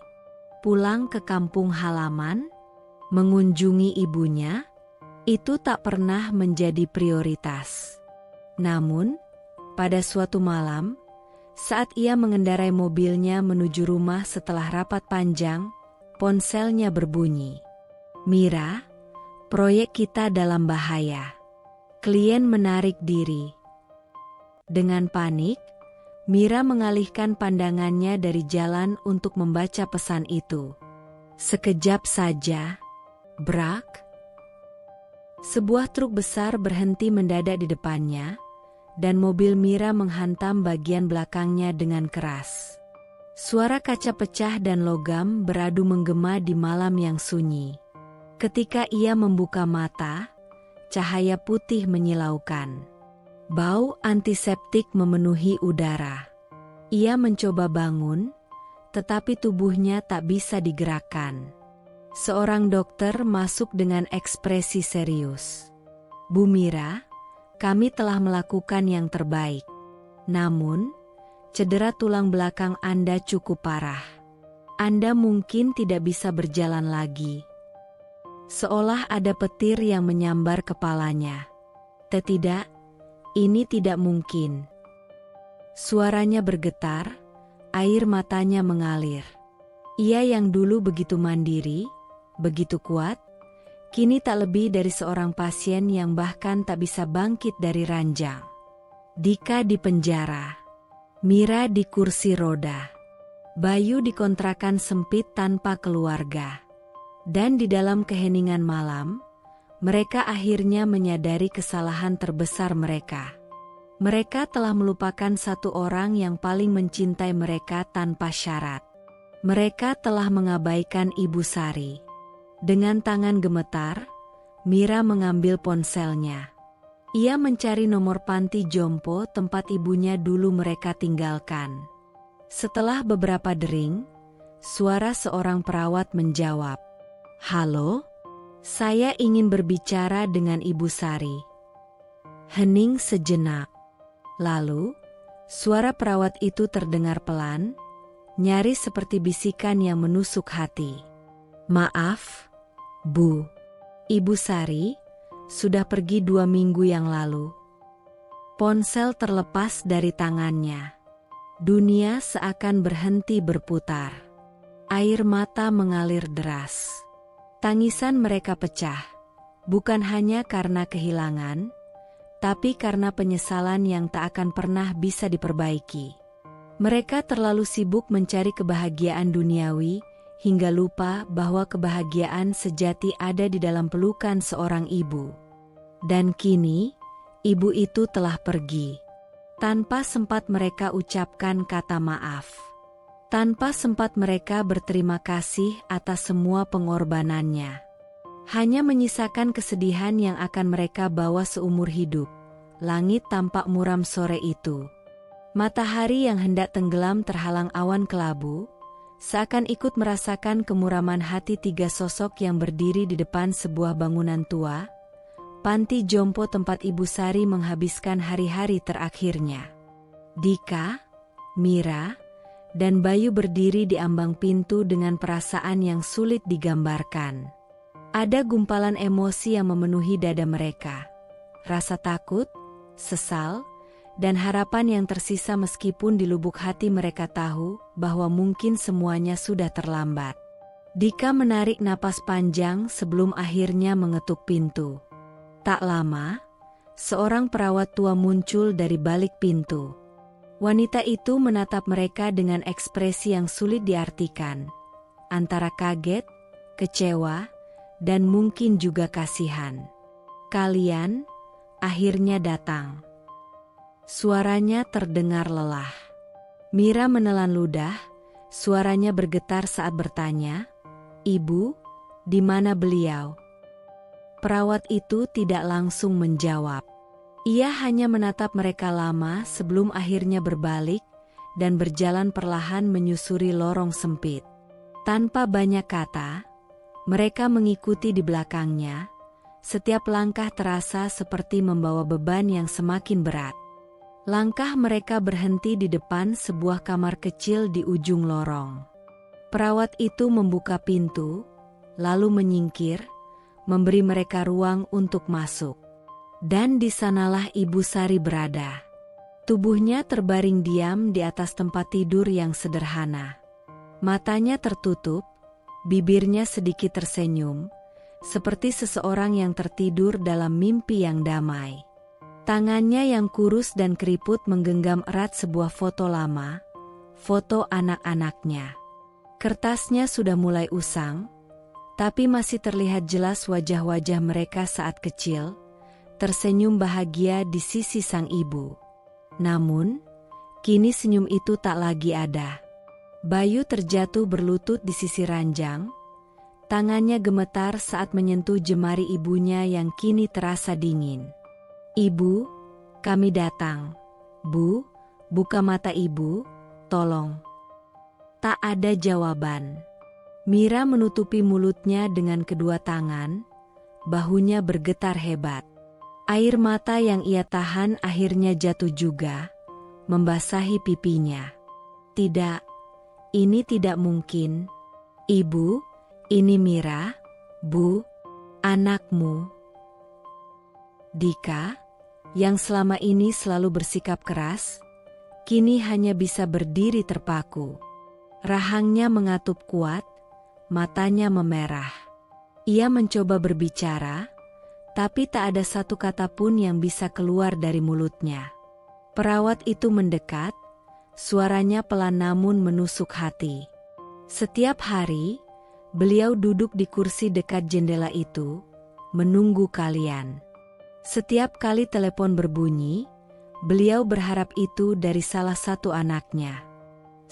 Pulang ke kampung halaman, mengunjungi ibunya, itu tak pernah menjadi prioritas. Namun, pada suatu malam, saat ia mengendarai mobilnya menuju rumah setelah rapat panjang, ponselnya berbunyi. Mira, proyek kita dalam bahaya. Klien menarik diri. Dengan panik, Mira mengalihkan pandangannya dari jalan untuk membaca pesan itu. Sekejap saja, brak. Sebuah truk besar berhenti mendadak di depannya, dan mobil Mira menghantam bagian belakangnya dengan keras. Suara kaca pecah dan logam beradu menggema di malam yang sunyi. Ketika ia membuka mata, cahaya putih menyilaukan. Bau antiseptik memenuhi udara. Ia mencoba bangun, tetapi tubuhnya tak bisa digerakkan. Seorang dokter masuk dengan ekspresi serius. Bu Mira, kami telah melakukan yang terbaik. Namun, cedera tulang belakang Anda cukup parah. Anda mungkin tidak bisa berjalan lagi. Seolah ada petir yang menyambar kepalanya. Tidak, ini tidak mungkin. Suaranya bergetar, air matanya mengalir. Ia yang dulu begitu mandiri, begitu kuat, kini tak lebih dari seorang pasien yang bahkan tak bisa bangkit dari ranjang. Dika di penjara, Mira di kursi roda, Bayu di kontrakan sempit tanpa keluarga. Dan di dalam keheningan malam, mereka akhirnya menyadari kesalahan terbesar mereka. Mereka telah melupakan satu orang yang paling mencintai mereka tanpa syarat. Mereka telah mengabaikan Ibu Sari. Dengan tangan gemetar, Mira mengambil ponselnya. Ia mencari nomor panti jompo tempat ibunya dulu mereka tinggalkan. Setelah beberapa dering, suara seorang perawat menjawab, "Halo? Saya ingin berbicara dengan Ibu Sari." Hening sejenak. Lalu, suara perawat itu terdengar pelan, nyaris seperti bisikan yang menusuk hati. "Maaf, Bu. Ibu Sari sudah pergi 2 minggu yang lalu." Ponsel terlepas dari tangannya. Dunia seakan berhenti berputar. Air mata mengalir deras. Tangisan mereka pecah, bukan hanya karena kehilangan, tapi karena penyesalan yang tak akan pernah bisa diperbaiki. Mereka terlalu sibuk mencari kebahagiaan duniawi, hingga lupa bahwa kebahagiaan sejati ada di dalam pelukan seorang ibu. Dan kini, ibu itu telah pergi. Tanpa sempat mereka ucapkan kata maaf. Tanpa sempat mereka berterima kasih atas semua pengorbanannya. Hanya menyisakan kesedihan yang akan mereka bawa seumur hidup. Langit tampak muram sore itu. Matahari yang hendak tenggelam terhalang awan kelabu, Seakan ikut merasakan kemuraman hati tiga sosok yang berdiri di depan sebuah bangunan tua, panti jompo tempat Ibu Sari menghabiskan hari-hari terakhirnya. Dika, Mira, dan Bayu berdiri di ambang pintu dengan perasaan yang sulit digambarkan. Ada gumpalan emosi yang memenuhi dada mereka. Rasa takut, sesal, dan harapan yang tersisa meskipun di lubuk hati mereka tahu bahwa mungkin semuanya sudah terlambat. Dika menarik napas panjang sebelum akhirnya mengetuk pintu. Tak lama, seorang perawat tua muncul dari balik pintu. Wanita itu menatap mereka dengan ekspresi yang sulit diartikan, antara kaget, kecewa, dan mungkin juga kasihan. "Kalian akhirnya datang." Suaranya terdengar lelah. Mira menelan ludah, suaranya bergetar saat bertanya, "Ibu, di mana beliau?" Perawat itu tidak langsung menjawab. Ia hanya menatap mereka lama sebelum akhirnya berbalik dan berjalan perlahan menyusuri lorong sempit. Tanpa banyak kata, mereka mengikuti di belakangnya. Setiap langkah terasa seperti membawa beban yang semakin berat. Langkah mereka berhenti di depan sebuah kamar kecil di ujung lorong. Perawat itu membuka pintu, lalu menyingkir, memberi mereka ruang untuk masuk. Dan di sanalah Ibu Sari berada. Tubuhnya terbaring diam di atas tempat tidur yang sederhana. Matanya tertutup, bibirnya sedikit tersenyum, seperti seseorang yang tertidur dalam mimpi yang damai. Tangannya yang kurus dan keriput menggenggam erat sebuah foto lama, foto anak-anaknya. Kertasnya sudah mulai usang, tapi masih terlihat jelas wajah-wajah mereka saat kecil, tersenyum bahagia di sisi sang ibu. Namun, kini senyum itu tak lagi ada. Bayu terjatuh berlutut di sisi ranjang, tangannya gemetar saat menyentuh jemari ibunya yang kini terasa dingin. "Ibu, kami datang. Bu, buka mata ibu, tolong." Tak ada jawaban. Mira menutupi mulutnya dengan kedua tangan, bahunya bergetar hebat. Air mata yang ia tahan akhirnya jatuh juga, membasahi pipinya. "Tidak, ini tidak mungkin. Ibu, ini Mira, Bu, anakmu." Dika, yang selama ini selalu bersikap keras, kini hanya bisa berdiri terpaku. Rahangnya mengatup kuat, matanya memerah. Ia mencoba berbicara, tapi tak ada satu kata pun yang bisa keluar dari mulutnya. Perawat itu mendekat, suaranya pelan namun menusuk hati. Setiap hari, beliau duduk di kursi dekat jendela itu, menunggu kalian. Setiap kali telepon berbunyi, beliau berharap itu dari salah satu anaknya.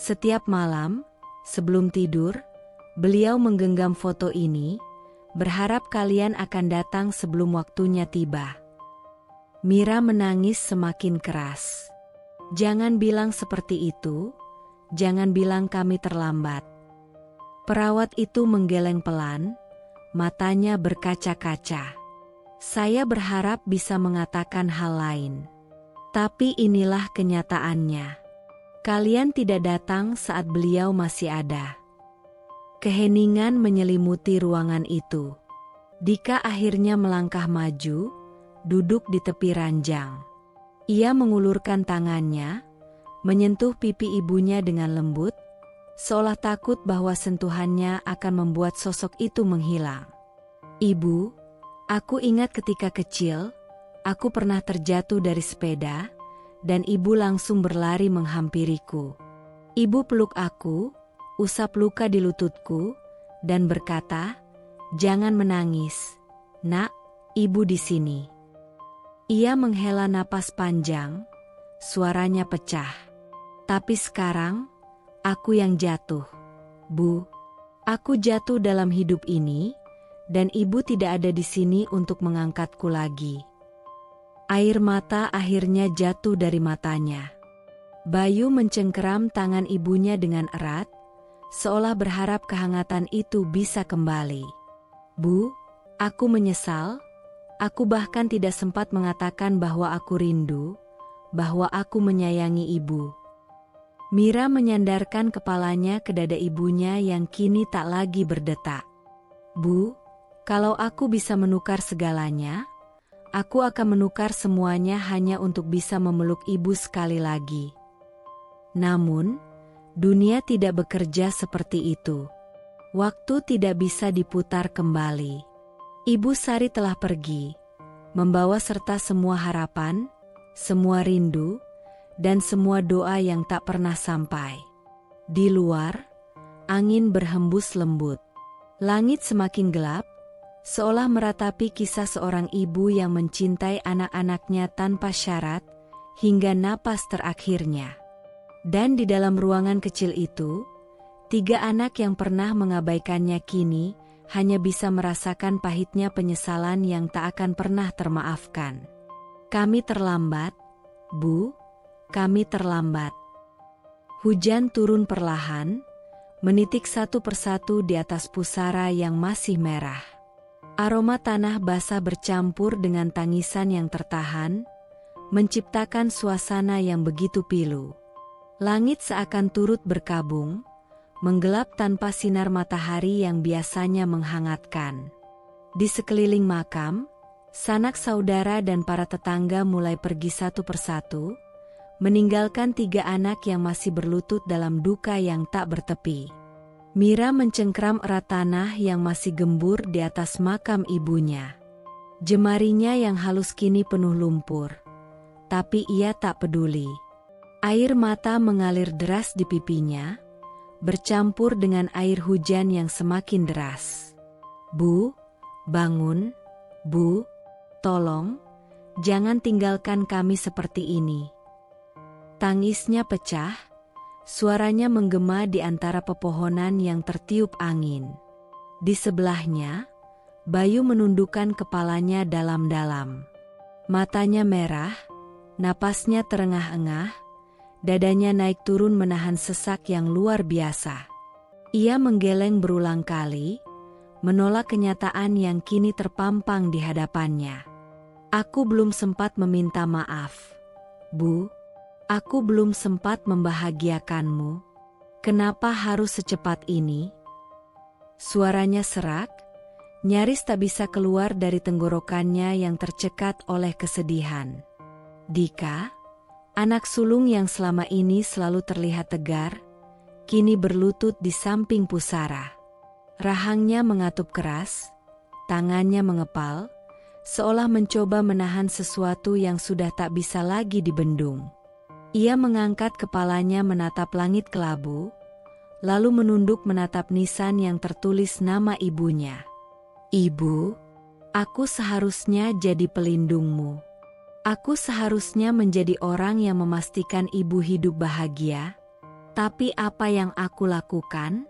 Setiap malam, sebelum tidur, beliau menggenggam foto ini, berharap kalian akan datang sebelum waktunya tiba. Mira menangis semakin keras. "Jangan bilang seperti itu, jangan bilang kami terlambat." Perawat itu menggeleng pelan, matanya berkaca-kaca. "Saya berharap bisa mengatakan hal lain. Tapi inilah kenyataannya. Kalian tidak datang saat beliau masih ada." Keheningan menyelimuti ruangan itu. Dika akhirnya melangkah maju, duduk di tepi ranjang. Ia mengulurkan tangannya, menyentuh pipi ibunya dengan lembut, seolah takut bahwa sentuhannya akan membuat sosok itu menghilang. "Ibu, aku ingat ketika kecil, aku pernah terjatuh dari sepeda, dan ibu langsung berlari menghampiriku. Ibu peluk aku, usap luka di lututku, dan berkata, 'Jangan menangis, nak, ibu di sini.'" Ia menghela napas panjang, suaranya pecah. "Tapi sekarang, aku yang jatuh, Bu. Aku jatuh dalam hidup ini, dan ibu tidak ada di sini untuk mengangkatku lagi." Air mata akhirnya jatuh dari matanya. Bayu mencengkeram tangan ibunya dengan erat, seolah berharap kehangatan itu bisa kembali. Bu, aku menyesal. Aku bahkan tidak sempat mengatakan bahwa aku rindu, bahwa aku menyayangi ibu. Mira menyandarkan kepalanya ke dada ibunya yang kini tak lagi berdetak. Bu, kalau aku bisa menukar segalanya, aku akan menukar semuanya hanya untuk bisa memeluk ibu sekali lagi. Namun, dunia tidak bekerja seperti itu. Waktu tidak bisa diputar kembali. Ibu Sari telah pergi, membawa serta semua harapan, semua rindu, dan semua doa yang tak pernah sampai. Di luar, angin berhembus lembut. Langit semakin gelap, seolah meratapi kisah seorang ibu yang mencintai anak-anaknya tanpa syarat, hingga napas terakhirnya. Dan di dalam ruangan kecil itu, 3 anak yang pernah mengabaikannya kini, hanya bisa merasakan pahitnya penyesalan yang tak akan pernah termaafkan. Kami terlambat, Bu. Kami terlambat. Hujan turun perlahan, menitik satu persatu di atas pusara yang masih merah. Aroma tanah basah bercampur dengan tangisan yang tertahan, menciptakan suasana yang begitu pilu. Langit seakan turut berkabung, menggelap tanpa sinar matahari yang biasanya menghangatkan. Di sekeliling makam, sanak saudara dan para tetangga mulai pergi satu persatu, meninggalkan 3 anak yang masih berlutut dalam duka yang tak bertepi. Mira mencengkram erat tanah yang masih gembur di atas makam ibunya. Jemarinya yang halus kini penuh lumpur. Tapi ia tak peduli. Air mata mengalir deras di pipinya, bercampur dengan air hujan yang semakin deras. Bu, bangun. Bu, tolong, jangan tinggalkan kami seperti ini. Tangisnya pecah, suaranya menggema di antara pepohonan yang tertiup angin. Di sebelahnya, Bayu menundukkan kepalanya dalam-dalam. Matanya merah, napasnya terengah-engah, dadanya naik turun menahan sesak yang luar biasa. Ia menggeleng berulang kali, menolak kenyataan yang kini terpampang di hadapannya. Aku belum sempat meminta maaf, Bu. Aku belum sempat membahagiakanmu. Kenapa harus secepat ini? Suaranya serak, nyaris tak bisa keluar dari tenggorokannya yang tercekat oleh kesedihan. Dika, anak sulung yang selama ini selalu terlihat tegar, kini berlutut di samping pusara. Rahangnya mengatup keras, tangannya mengepal, seolah mencoba menahan sesuatu yang sudah tak bisa lagi dibendung. Ia mengangkat kepalanya menatap langit kelabu, lalu menunduk menatap nisan yang tertulis nama ibunya. Ibu, aku seharusnya jadi pelindungmu. Aku seharusnya menjadi orang yang memastikan ibu hidup bahagia. Tapi apa yang aku lakukan?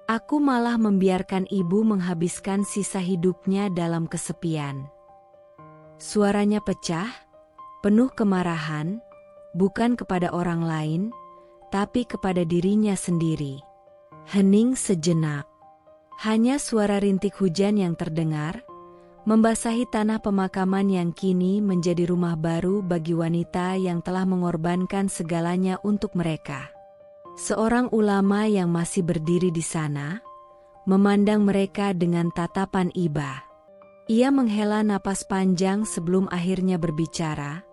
Aku malah membiarkan ibu menghabiskan sisa hidupnya dalam kesepian. Suaranya pecah, penuh kemarahan, bukan kepada orang lain, tapi kepada dirinya sendiri. Hening sejenak. Hanya suara rintik hujan yang terdengar, membasahi tanah pemakaman yang kini menjadi rumah baru bagi wanita yang telah mengorbankan segalanya untuk mereka. Seorang ulama yang masih berdiri di sana, memandang mereka dengan tatapan iba. Ia menghela napas panjang sebelum akhirnya berbicara.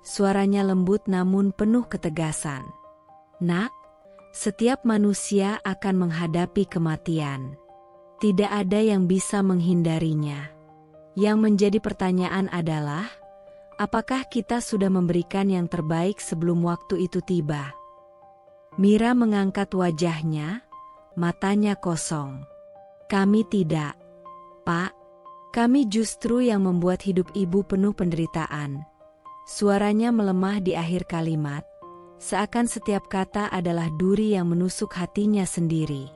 Suaranya lembut namun penuh ketegasan. Nak, setiap manusia akan menghadapi kematian. Tidak ada yang bisa menghindarinya. Yang menjadi pertanyaan adalah, apakah kita sudah memberikan yang terbaik sebelum waktu itu tiba? Mira mengangkat wajahnya, matanya kosong. Kami tidak, Pak. Kami justru yang membuat hidup ibu penuh penderitaan. Suaranya melemah di akhir kalimat, seakan setiap kata adalah duri yang menusuk hatinya sendiri.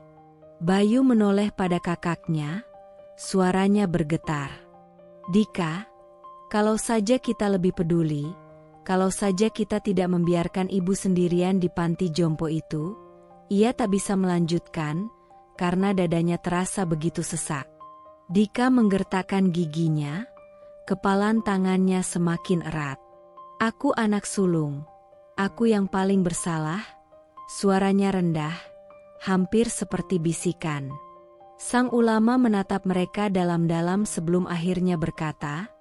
Bayu menoleh pada kakaknya, suaranya bergetar. Dika, kalau saja kita lebih peduli, kalau saja kita tidak membiarkan ibu sendirian di panti jompo itu, Ia tak bisa melanjutkan, karena dadanya terasa begitu sesak. Dika menggertakkan giginya, kepalan tangannya semakin erat. Aku anak sulung. Aku yang paling bersalah. Suaranya rendah, hampir seperti bisikan. Sang ulama menatap mereka dalam-dalam sebelum akhirnya berkata,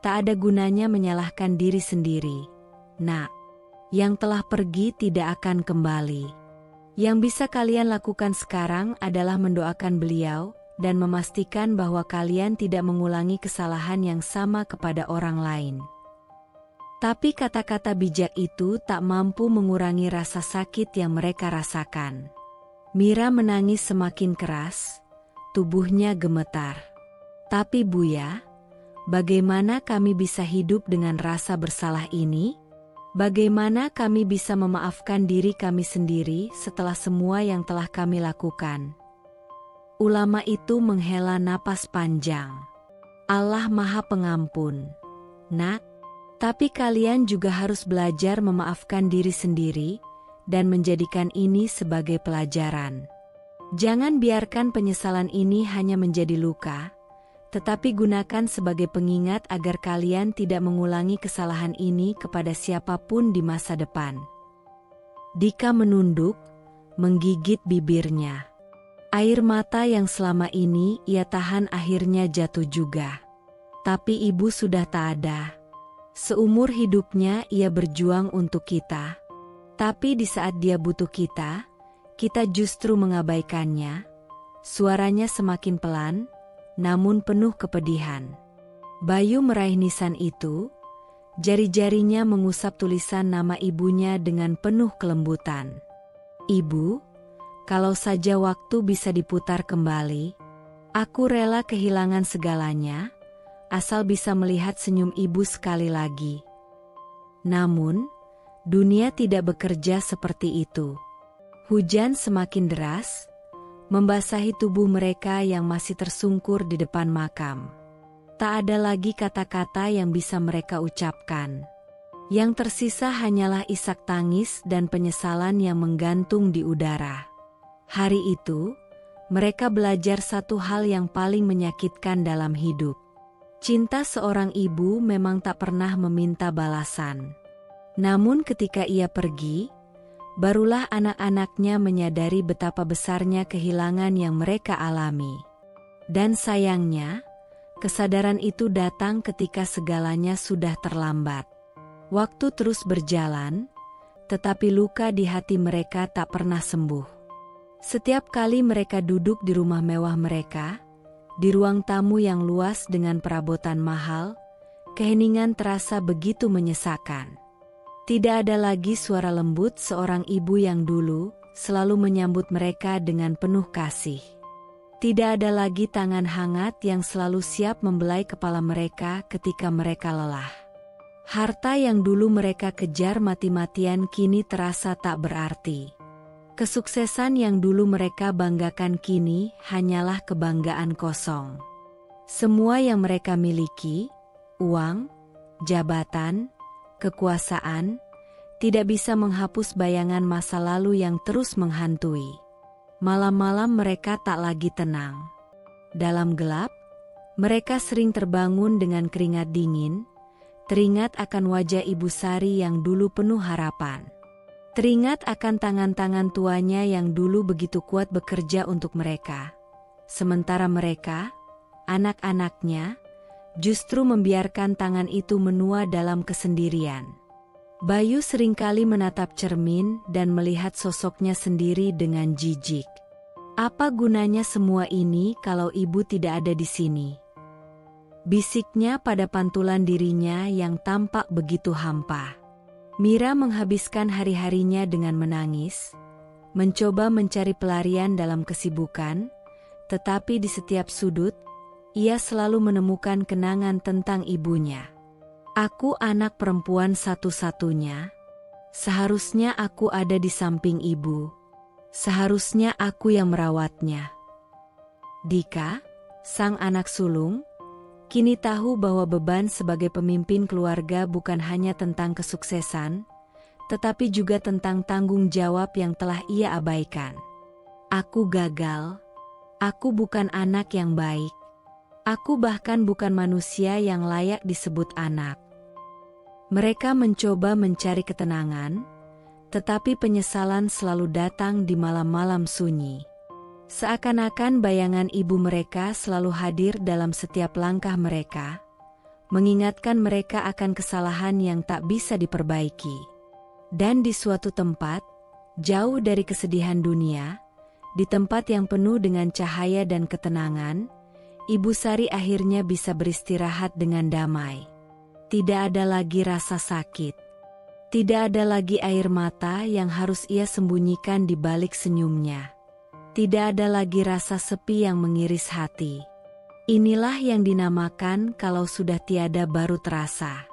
tak ada gunanya menyalahkan diri sendiri. Nak, yang telah pergi tidak akan kembali. Yang bisa kalian lakukan sekarang adalah mendoakan beliau dan memastikan bahwa kalian tidak mengulangi kesalahan yang sama kepada orang lain. Tapi kata-kata bijak itu tak mampu mengurangi rasa sakit yang mereka rasakan. Mira menangis semakin keras, tubuhnya gemetar. Tapi Buya, bagaimana kami bisa hidup dengan rasa bersalah ini? Bagaimana kami bisa memaafkan diri kami sendiri setelah semua yang telah kami lakukan? Ulama itu menghela napas panjang. Allah Maha Pengampun. Nak, tapi kalian juga harus belajar memaafkan diri sendiri dan menjadikan ini sebagai pelajaran. Jangan biarkan penyesalan ini hanya menjadi luka, tetapi gunakan sebagai pengingat agar kalian tidak mengulangi kesalahan ini kepada siapapun di masa depan. Dika menunduk, menggigit bibirnya. Air mata yang selama ini ia tahan akhirnya jatuh juga. Tapi ibu sudah tak ada. Seumur hidupnya ia berjuang untuk kita. Tapi di saat dia butuh kita justru mengabaikannya. Suaranya semakin pelan, namun penuh kepedihan. Bayu meraih nisan itu, jari-jarinya mengusap tulisan nama ibunya dengan penuh kelembutan. Ibu, kalau saja waktu bisa diputar kembali, aku rela kehilangan segalanya, asal bisa melihat senyum ibu sekali lagi. Namun, dunia tidak bekerja seperti itu. Hujan semakin deras, membasahi tubuh mereka yang masih tersungkur di depan makam. Tak ada lagi kata-kata yang bisa mereka ucapkan. Yang tersisa hanyalah isak tangis dan penyesalan yang menggantung di udara. Hari itu, mereka belajar satu hal yang paling menyakitkan dalam hidup. Cinta seorang ibu memang tak pernah meminta balasan. Namun ketika ia pergi, barulah anak-anaknya menyadari betapa besarnya kehilangan yang mereka alami. Dan sayangnya, kesadaran itu datang ketika segalanya sudah terlambat. Waktu terus berjalan, tetapi luka di hati mereka tak pernah sembuh. Setiap kali mereka duduk di rumah mewah mereka, di ruang tamu yang luas dengan perabotan mahal, keheningan terasa begitu menyesakkan. Tidak ada lagi suara lembut seorang ibu yang dulu selalu menyambut mereka dengan penuh kasih. Tidak ada lagi tangan hangat yang selalu siap membelai kepala mereka ketika mereka lelah. Harta yang dulu mereka kejar mati-matian kini terasa tak berarti. Kesuksesan yang dulu mereka banggakan kini hanyalah kebanggaan kosong. Semua yang mereka miliki, uang, jabatan, kekuasaan, tidak bisa menghapus bayangan masa lalu yang terus menghantui. Malam-malam mereka tak lagi tenang. Dalam gelap, mereka sering terbangun dengan keringat dingin, teringat akan wajah Ibu Sari yang dulu penuh harapan. Teringat akan tangan-tangan tuanya yang dulu begitu kuat bekerja untuk mereka. Sementara mereka, anak-anaknya, justru membiarkan tangan itu menua dalam kesendirian. Bayu seringkali menatap cermin dan melihat sosoknya sendiri dengan jijik. Apa gunanya semua ini kalau ibu tidak ada di sini? Bisiknya pada pantulan dirinya yang tampak begitu hampa. Mira menghabiskan hari-harinya dengan menangis, mencoba mencari pelarian dalam kesibukan, tetapi di setiap sudut, ia selalu menemukan kenangan tentang ibunya. Aku anak perempuan satu-satunya. Seharusnya aku ada di samping ibu. Seharusnya aku yang merawatnya. Dika, sang anak sulung, kini tahu bahwa beban sebagai pemimpin keluarga bukan hanya tentang kesuksesan, tetapi juga tentang tanggung jawab yang telah ia abaikan. Aku gagal. Aku bukan anak yang baik. Aku bahkan bukan manusia yang layak disebut anak. Mereka mencoba mencari ketenangan, tetapi penyesalan selalu datang di malam-malam sunyi. Seakan-akan bayangan ibu mereka selalu hadir dalam setiap langkah mereka, mengingatkan mereka akan kesalahan yang tak bisa diperbaiki. Dan di suatu tempat, jauh dari kesedihan dunia, di tempat yang penuh dengan cahaya dan ketenangan, Ibu Sari akhirnya bisa beristirahat dengan damai. Tidak ada lagi rasa sakit. Tidak ada lagi air mata yang harus ia sembunyikan di balik senyumnya. Tidak ada lagi rasa sepi yang mengiris hati. Inilah yang dinamakan kalau sudah tiada baru terasa.